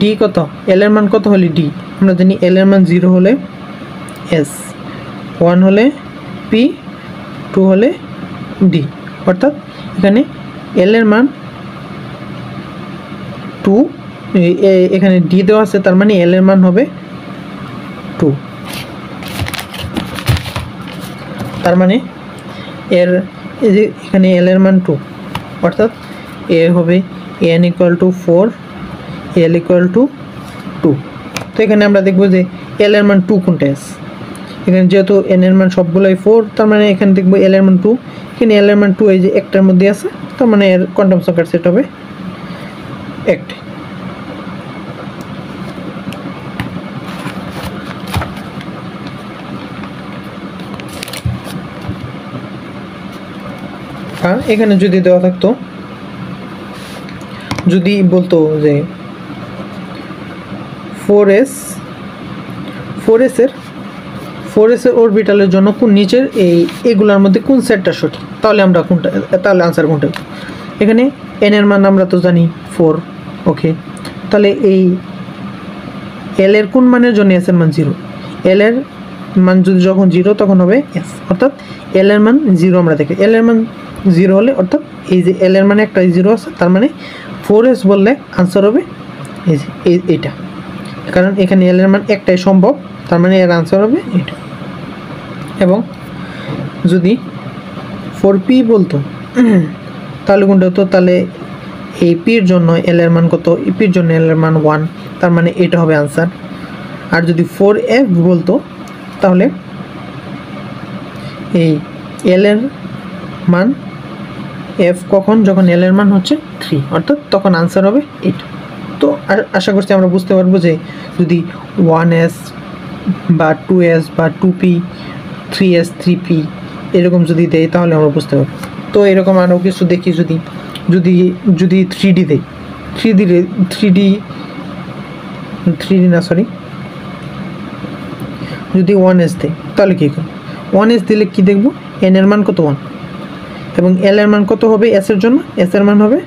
d কত? l এর মান কত হলে d? আমরা জানি l এর মান 0 হলে s, 1 হলে p, 2 হলে d, অর্থাৎ এখানে l এর মান 2, এখানে d দেওয়া আছে, তার মানে l এর মান হবে 2, তার মানে এর এই যে এখানে l এর মান 2, অর্থাৎ এ হবে n equal to 4, l equal two 2। তো এখানে আমরা দেখব যে l এর মান 2 কোনটা আছে। এখানে যেহেতু n এর মান সবগুলোই 4, তার মানে এখানে দেখব l এর মান 2, এখানে l এর মান 2 এই যে একটার মধ্যে আছে, তার মানে এর কোয়ান্টাম সংখ্যার সেট হবে একটি। এখানে যদি দেওয়া থাকতো, যদি বলতো যে 4s এর অরবিটালের জন্য কোন নিচের এগুলোর মধ্যে কোন সেটটা সঠিক, তাহলে আমরা কোনটা, তাহলে আনসার কোনটা? এখানে n এর মান আমরা তো জানি 4, ওকে, তাহলে এই l এর কোন মানের জন্য s এর মান 0? l এর মান যদি যখন 0 তখন হবে s, অর্থাৎ l এর মান 0 আমরা দেখি, l এর মান 0 হলে, অর্থাৎ এই যে l এর মানে একটা 0 আছে, তার মানে 4s বললে আনসার হবে এইটা, কারণ এখানে এল এর মান একটাই সম্ভব, তার মানে এর আনসার হবে এটা। এবং যদি 4p বলতো তাহলে কোনটা হতো, তাহলে এই পির জন্য এল এর মান কত, পির জন্য এল এর মান 1, তার মানে এটা হবে আনসার। আর যদি 4f বলতো তাহলে এই এল এর মান এফ কখন, যখন এল এর মান হচ্ছে 3, অর্থাৎ তখন আনসার হবে এটা। তো আশা করছি আমরা বুঝতে পারবো যে যদি 1s বা 2s বা 2p 3s 3p এরকম যদি দেয় তাহলে আমরা বুঝতে পারবো। তো এরকম আরও কিছু দেখি, যদি যদি যদি 3d দেয়, 3d না সরি, যদি 1s দেয় তাহলে কী করব, 1s দিলে কি দেখব, n এর মান কত 1 এবং l এর মান কত হবে s এর জন্য, s এর মান হবে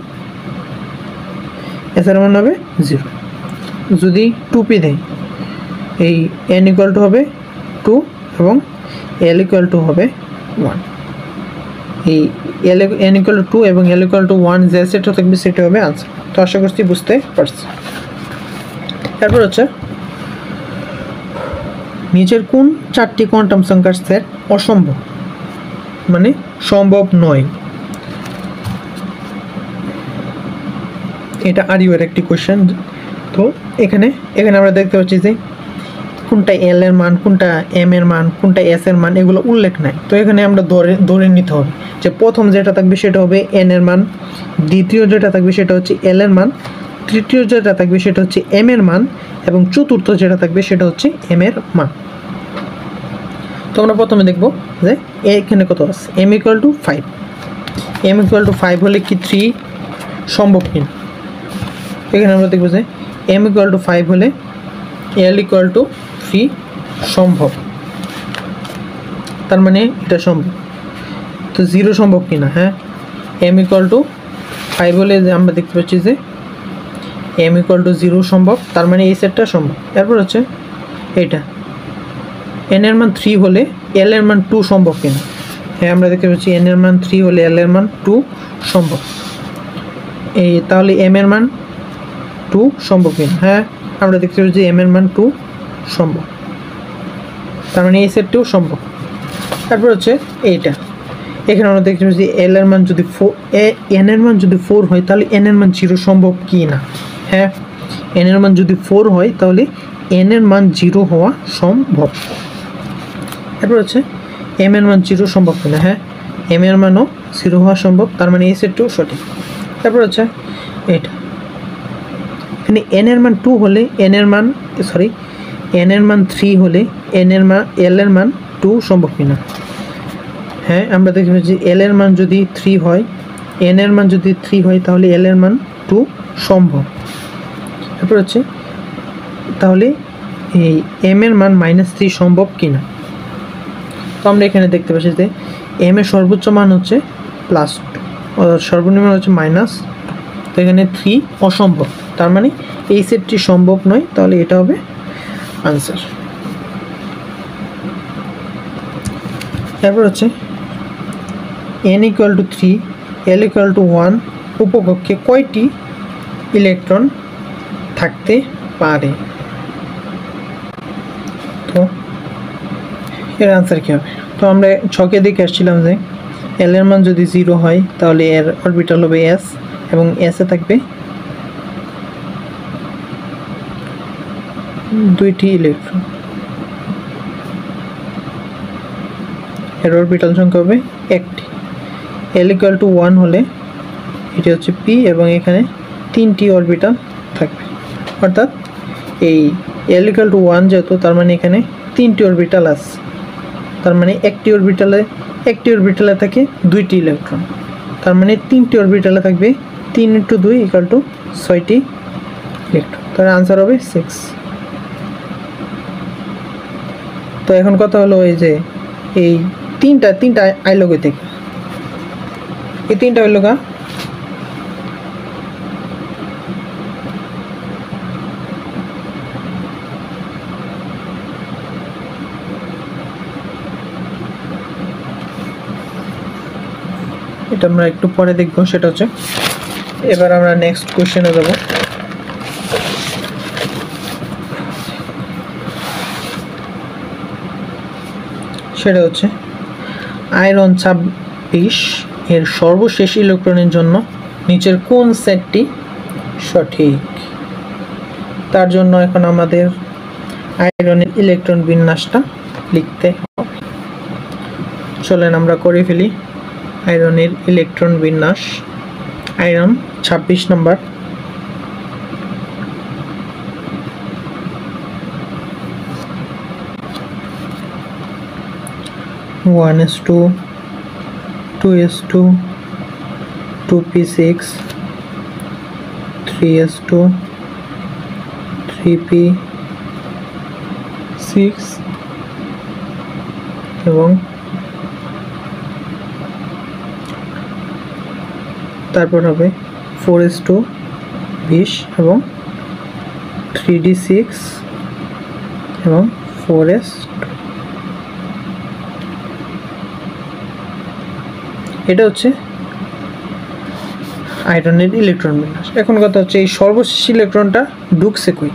0। যদি 2p দেয়, এই n ইকুয়াল টু হবে 2 এবং l ইকুয়াল টু হবে 1, এই n ইকুয়াল টু 2 এবং l ইকুয়াল টু 1 যে সেটা থাকবে সেটা হবে আনসার। তো আশা করছি বুঝতে পারছি। তারপর হচ্ছে নিচের কোন 4টি কোয়ান্টাম সংখ্যার সেট অসম্ভব, মানে সম্ভব নয়। এটা আরিওর একটি কোশ্চেন। তো এখানে আমরা দেখতে পাচ্ছি যে কোনটা এল এর মান, কোনটা এম এর মান, কোনটা এস এর মান, এগুলো উল্লেখ নাই। তো এখানে আমরা ধরে নিতে হবে যে প্রথম যেটা থাকবে সেটা হবে এন এর মান, দ্বিতীয় যেটা থাকবে সেটা হচ্ছে এল এর মান, তৃতীয় যেটা থাকবে সেটা হচ্ছে এম এর মান এবং চতুর্থ যেটা থাকবে সেটা হচ্ছে এম এর মান। তো আমরা প্রথমে দেখব যে এখানে কত আছে, m equal to 5, m equal to 5 হলে কি 3 সম্ভব কিনা। এখানে আমরা দেখব যে এম ইকুয়াল টু 5 হলে এল ইকুয়াল টু 3 সম্ভব, তার মানে এটা সম্ভব। তো 0 সম্ভব কিনা, হ্যাঁ, এম ইকুয়াল টু 5 হলে যে আমরা দেখতে পাচ্ছি যে এম ইকুয়াল টু 0 সম্ভব, তার মানে এই সেটটা সম্ভব। এরপর হচ্ছে এইটা এন এর মান 3 হলে এল এর মান 2 সম্ভব কিনা, হ্যাঁ আমরা দেখতে পাচ্ছি এন এর মান 3 হলে এল এর মান 2 সম্ভব। এই তাহলে এম এর মান 2 সম্ভব কিনা, হ্যাঁ আমরা দেখতে পাচ্ছি এম এর মান 2 সম্ভব, তার মানে এই সেটটিও সম্ভব। তারপর হচ্ছে এইটা, এখানে আমরা দেখতে পাচ্ছি এল এর মান যদি এন এর মান যদি 4 হয় তাহলে এন এর মান 0 সম্ভব কি না, হ্যাঁ এন এর মান যদি 4 হয় তাহলে এন এর মান 0 হওয়া সম্ভব। তারপর হচ্ছে এম এর মান 0 সম্ভব কিনা, হ্যাঁ এম এর মানও 0 হওয়া সম্ভব, তার মানে এই সেটটিও সঠিক। তারপর হচ্ছে এটা, এখানে এন এর মান 2 হলে এন এর মান 3 হলে এল এর মান 2 সম্ভব কিনা, হ্যাঁ আমরা দেখতে পাচ্ছি এল এর মান যদি 3 হয়, এন এর মান যদি 3 হয় তাহলে এল এর মান 2 সম্ভব। তারপর হচ্ছে তাহলে এই এম এর মান -3 সম্ভব কিনা। তো আমরা এখানে দেখতে পাচ্ছি যে এম এর সর্বোচ্চ মান হচ্ছে +2 আর সর্বনিম্ন হচ্ছে -2, তো এখানে 3 অসম্ভব, তার মানে এই সেটটি সম্ভব নয়, তাহলে এটা হবে আনসার। তারপর হচ্ছে n equal to 3 l equal two 1 উপকক্ষে কয়টি ইলেকট্রন থাকতে পারে। তো এর আনসার কী হবে, তো আমরা ছকে দেখে আসছিলাম যে এল এর মান যদি 0 হয় তাহলে এর অরবিটাল হবে s এবং s এ থাকবে 2টি ইলেকট্রন, এর অরবিটাল সংখ্যা হবে 1টি। l ইকুয়াল টু 1 হলে এটি হচ্ছে p এবং এখানে 3টি অরবিটাল থাকবে, অর্থাৎ এই l ইকুয়াল টু 1 যেহেতু তার মানে এখানে 3টি অরবিটাল আছে, তার মানে একটি অরবিটালে থাকে 2টি ইলেকট্রন, তার মানে 3টি অরবিটালে থাকবে 3 × 2 ইকুয়াল টু 6টি ইলেকট্রন, তার আনসার হবে 6। তো এখন কথা হলো এই যে এই তিনটা আইলো কই থেকে, এই তিনটা হইল গা এটা আমরা একটু পরে দেখব, সেটা হচ্ছে এবার আমরা নেক্সট কোশ্চেনে যাব। সেটা হচ্ছে আয়রন 26 এর সর্বশেষ ইলেকট্রনের জন্য নিচের কোন সেটটি সঠিক? তার জন্য এখন আমাদের আয়রনের ইলেকট্রন বিন্যাসটা লিখতে হবে। চলেন আমরা করে ফেলি আয়রনের ইলেকট্রন বিন্যাস। আয়রন 26 নম্বর, one s two, 2s2, 2p6, 3s2, 3p6 এবং তারপর হবে 4s2 20 এবং 3d6 এবং 4s2। এটা হচ্ছে আয়রনের ইলেকট্রন বিন্যাস। এখন কথা হচ্ছে এই সর্বশেষ ইলেকট্রনটা ঢুকছে কই?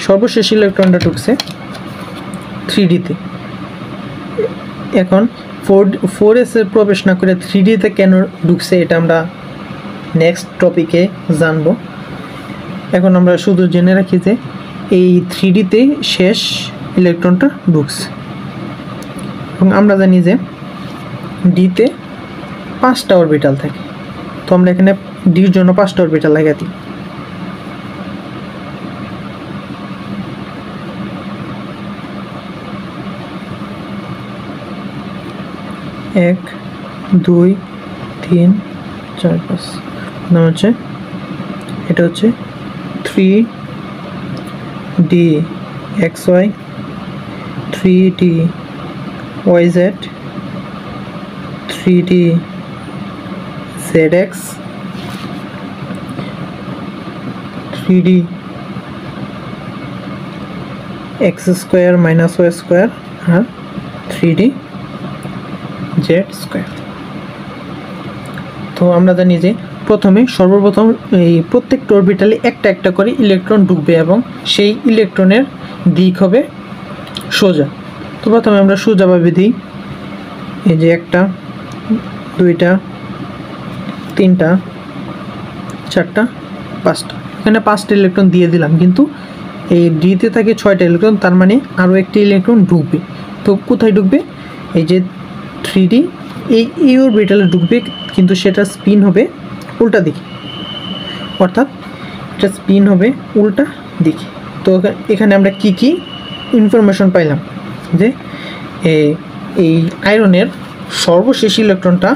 সর্বশেষ ইলেকট্রনটা ঢুকছে 3d-তে। এখন 4s এর প্রবেশ না করে 3d-তে কেন ঢুকছে এটা আমরা নেক্সট টপিকে জানব। এখন আমরা শুধু জেনে রাখি যে এই 3d-তে শেষ ইলেকট্রনটা ঢুকছে এবং আমরা জানি যে d-তে 5টা অরবিটাল থাকে। তো আমরা এখানে ডির জন্য 5টা অরবিটাল লাগিয়ে দিই। 1 2 3 4 5 নাম হচ্ছে এটা হচ্ছে 3d xy, 3d yz, 3d zx, 3d x square minus y square আর 3d z square। তো আমরা জানি যে সর্বপ্রথম এই প্রত্যেকটা অরবিটালে একটা একটা করে ইলেকট্রন ঢুকবে এবং সেই ইলেকট্রনের দিক হবে সোজা। তো প্রথমে আমরা সোজাভাবে দিই, এই যে 1টা 2টা 3টা 4টা 5টা, এখানে 5টা ইলেকট্রন দিয়ে দিলাম, কিন্তু এই ডিতে থাকে 6টা ইলেকট্রন, তার মানে আরও একটি ইলেকট্রন ঢুকবে। তো কোথায় ঢুকবে? এই যে 3d এই অরবিটালে ঢুকবে, কিন্তু সেটা স্পিন হবে উল্টা দিকে, অর্থাৎ এটা স্পিন হবে উল্টা দিকে। তো এখানে আমরা কি কি ইনফরমেশন পাইলাম যে এই আয়রনের সর্বশেষ ইলেকট্রনটা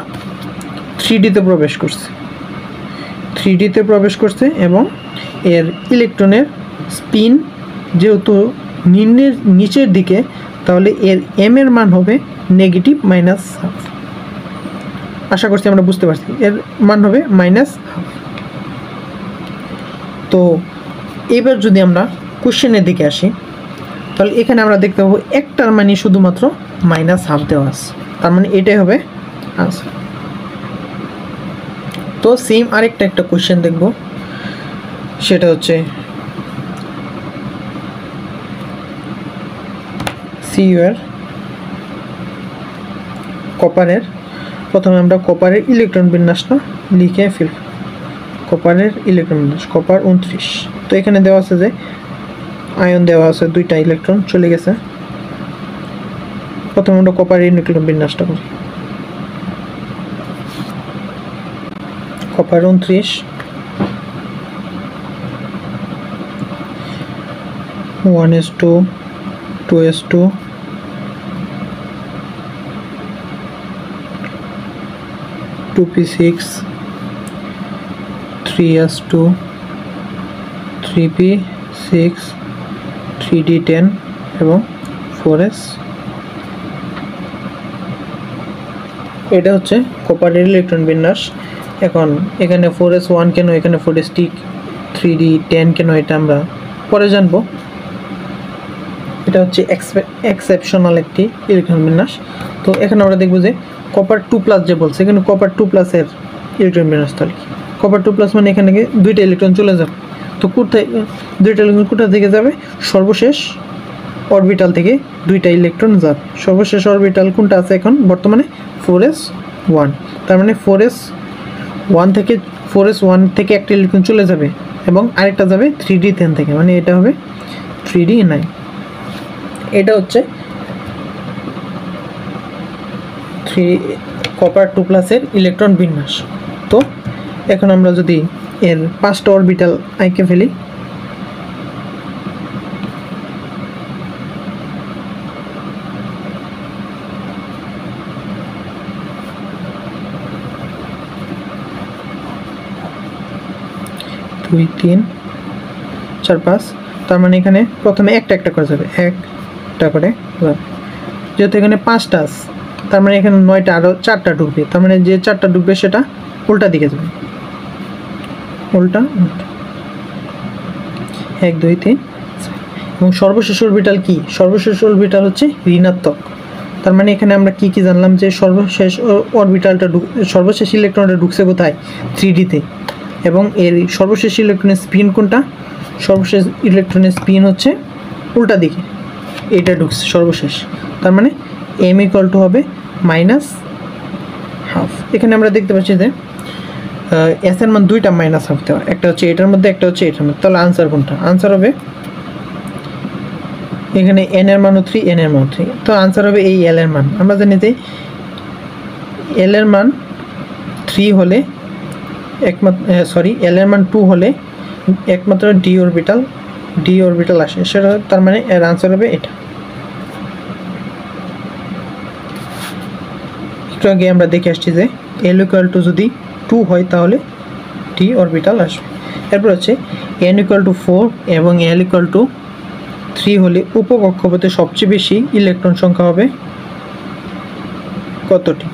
3d-তে প্রবেশ করছে, 3d-তে প্রবেশ করছে এবং এর ইলেকট্রনের স্পিন যেহেতু নিচের দিকে, তাহলে এর m এর মান হবে নেগেটিভ -12। আশা করছি আমরা বুঝতে পারছি, এর মান হবে -12। তো এবার যদি আমরা কোশ্চেনের দিকে আসি, তাহলে এখানে আমরা দেখতে পাবো একটার মানে শুধুমাত্র -12 দেওয়া আছে, তার মানে এটাই হবে আনসার। তো সেম একটা কোশ্চেন দেখব, সেটা হচ্ছে Cu এর কপারের, প্রথমে আমরা কপারের ইলেকট্রন বিন্যাসটা লিখে ফেলব। কপারের ইলেকট্রন বিন্যাস কপার 29। তো এখানে দেওয়া আছে যে আয়ন দেওয়া আছে 2টা ইলেকট্রন চলে গেছে। প্রথমে আমরা কপারের ইলেকট্রন বিন্যাসটা করি। Copper 29 1s2 2s2 2p6 3s2 3p6 3d10 এবং 4s। এটা হচ্ছে কপারের ইলেকট্রন বিন্যাস। এখন এখানে 4s1 কেন, এখানে 4s 3d10 কেন, এটা আমরা পরে জানবো। এটা হচ্ছে এক্সেপশনাল একটি ইলেকট্রন বিন্যাস। তো এখানে আমরা দেখব যে কপার 2+ যে বলছে, এখানে কপার 2+ এর ইলেকট্রন বিন্যাস তাহলে কি? কপার 2+ মানে এখানে থেকে দুইটা ইলেকট্রন চলে যাবে। তো কোথায় দুইটা ইলেকট্রন কোথা থেকে যাবে? সর্বশেষ অরবিটাল থেকে দুইটা ইলেকট্রন যাবে। সর্বশেষ অরবিটাল কোনটা আছে এখন বর্তমানে? 4s1। তার মানে 4s1 থেকে একটা ইলেকট্রন চলে যাবে এবং আরেকটা যাবে 3d10 থেকে, মানে এটা হবে 3d9। এটা হচ্ছে কপার 2+ এর ইলেকট্রন বিন্যাস। তো এখন আমরা যদি এর 5টা অরবিটাল আঁকে ফেলি, দুই, 3, 4, 5। তার মানে এখানে প্রথমে একটা করে যাবে, একটা করে যাবে। যেহেতু এখানে 5টা আছে, তার মানে এখানে 9টা আরও 4টা ঢুকবে। তার মানে যে 4টা ঢুকবে সেটা উল্টা দিকে যাবে, উল্টা 1, 2, 3। এবং সর্বশেষ অরবিটাল কি? সর্বশেষ অরবিটাল হচ্ছে ঋণাত্মক। তার মানে এখানে আমরা কি জানলাম যে সর্বশেষ অরবিটালটা সর্বশেষ ইলেকট্রনটা ঢুকছে কোথায়? 3d-তে। এবং এর সর্বশেষ ইলেকট্রনের স্পিন কোনটা? সর্বশেষ ইলেকট্রনের স্পিন হচ্ছে উল্টা দিকে, এটা ঢুকছে সর্বশেষ। তার মানে m = হবে -12। এখানে আমরা দেখতে পাচ্ছি যে s এর মান দুইটা -12 দেওয়া, একটা হচ্ছে এটার মধ্যে, একটা হচ্ছে এটার মধ্যে। তাহলে আনসার কোনটা? আনসার হবে এখানে n এর মানও 3, n এর মান 3। তো আনসার হবে এই l এর মান। আমরা জানি যে l এর মান 3 হলে l এর মান 2 হলে একমাত্র d অরবিটাল আসে, সেটা তার মানে এর আনসার হবে এটা। একটু আগে আমরা দেখে আসছি যে l = যদি 2 হয় তাহলে d অরবিটাল আসবে। এরপর হচ্ছে n = 4 এবং l = 3 হলে উপকক্ষপথে সবচেয়ে বেশি ইলেকট্রন সংখ্যা হবে কতটি?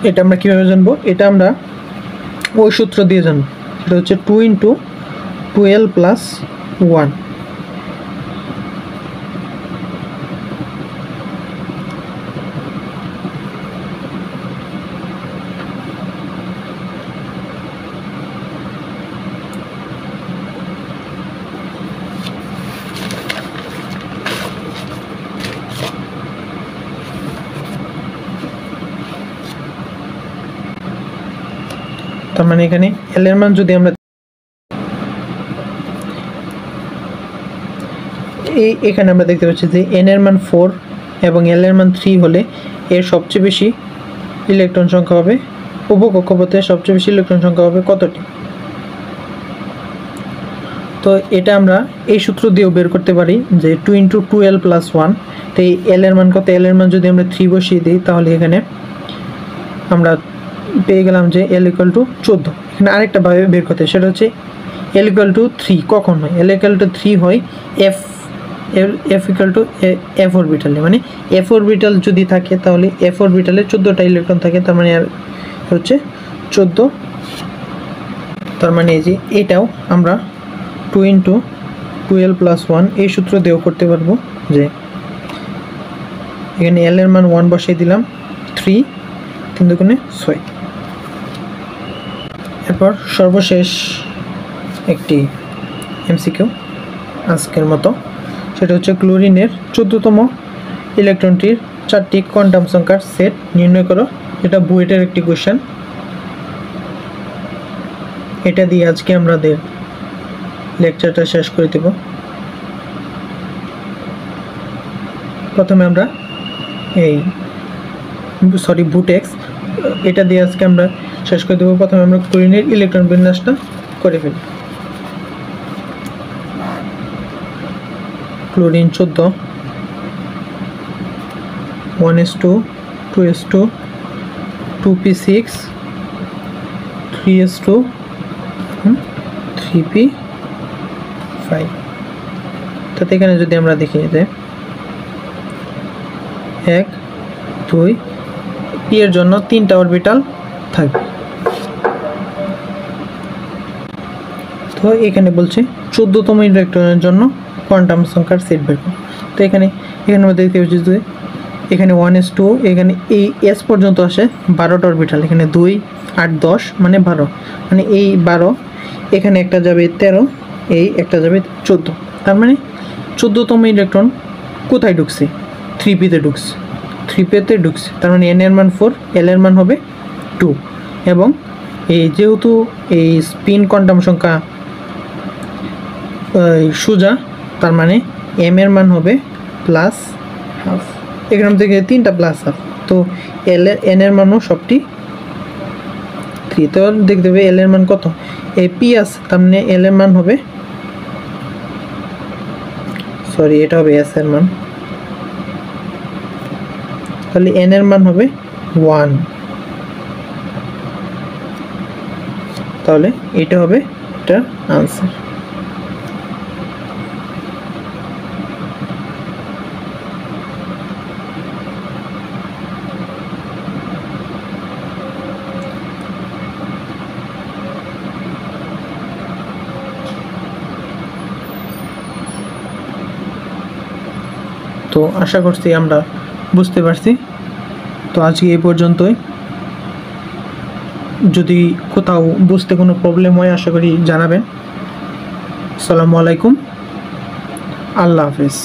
এটা আমরা কীভাবে জানবো? এটা আমরা ওই সূত্র দিয়ে জানবো, সেটা হচ্ছে 2 × 12 + 1। তার মানে এখানে l এর মান যদি আমরা এখানে আমরা দেখতে পাচ্ছি যে n এর মান 4 এবং l এর মান 3 হলে এর সবচেয়ে বেশি ইলেকট্রন সংখ্যা হবে, উপকক্ষপথে সবচেয়ে বেশি ইলেকট্রন সংখ্যা হবে কতটি? তো এটা আমরা এই সূত্র দিয়েও বের করতে পারি যে 2 × 12 + 1। তো এই l এর মান কত? l এর মান যদি আমরা 3 বসিয়ে দিই তাহলে এখানে আমরা পেয়ে গেলাম যে l = 14। এখানে আরেকটা ভাবে বের করতে, সেটা হচ্ছে l = 3 কখন হয়? l = 3 হয় f অরবিটালে, মানে f অরবিটাল যদি থাকে তাহলে f অরবিটালে 14টা ইলেকট্রন থাকে। তার মানে আর হচ্ছে 14। তার মানে এই যে এটাও আমরা 2 × 12 + 1 এই সূত্র দিয়েও করতে পারবো যে এখানে l এর মান 1 বসিয়ে দিলাম, 3 3 দুগুণে 6। এরপর সর্বশেষ একটি MCQ আজকের মতো, সেটা হচ্ছে ক্লোরিনের 14তম ইলেকট্রনটির 4টি কোয়ান্টাম সংখ্যার সেট নির্ণয় করো। এটা বুয়েটের একটি কোশ্চেন। এটা দিয়ে আজকে আমাদের লেকচারটা শেষ করে দেব। প্রথমে আমরা বুটেক্স, এটা দিয়ে আজকে আমরা শেষ করে দেব। প্রথমে আমরা ক্লোরিনের ইলেকট্রন বিন্যাসটা করে ফেলি। Chlorine 14, 1s2, 2s2, 2p6, 3s2, 3p5। তাতে এখানে যদি আমরা দেখি যে 1, 2, p এর জন্য 3টা অরবিটাল থাকবে। তো এখানে বলছে 14তম ইলেকট্রনের জন্য কোয়ান্টাম সংখ্যার সেট বের করো। তো এখানে আমরা দেখতে পাচ্ছি যে এখানে 1s2, এখানে এই s পর্যন্ত আসে 12টা অরবিটাল, এখানে 2 8 10 মানে 12, মানে এই 12, এখানে একটা যাবে 13, এই একটা যাবে 14, তার মানে 14তম ইলেকট্রন কোথায় ঢুকছে? 3p তে ঢুকছে, 3p তে ঢুকছে, তার মানে n এর মান 4, l এর মান হবে 2, এবং এই যেহেতু এই স্পিন কোয়ান্টাম সংখ্যা সোজা, তার মানে m এর মান হবে প্লাস হাফ, এখান থেকে 3টা প্লাস হাফ, তো n এর মানও সবটি 3, তো দেখতে হবে l এর মান কত, এই p আছে, তার মানে l এর মান হবে, সরি এটা হবে s এর মান, তাহলে n এর মান হবে 1, তাহলে এটা হবে এটার আনসার। তো আশা করছি আমরা বুঝতে পারছি। তো আজকে এই পর্যন্তই, যদি কোথাও বুঝতে কোনো প্রবলেম হয় আশা করি জানাবেন। আসসালামু আলাইকুম, আল্লাহ হাফেজ।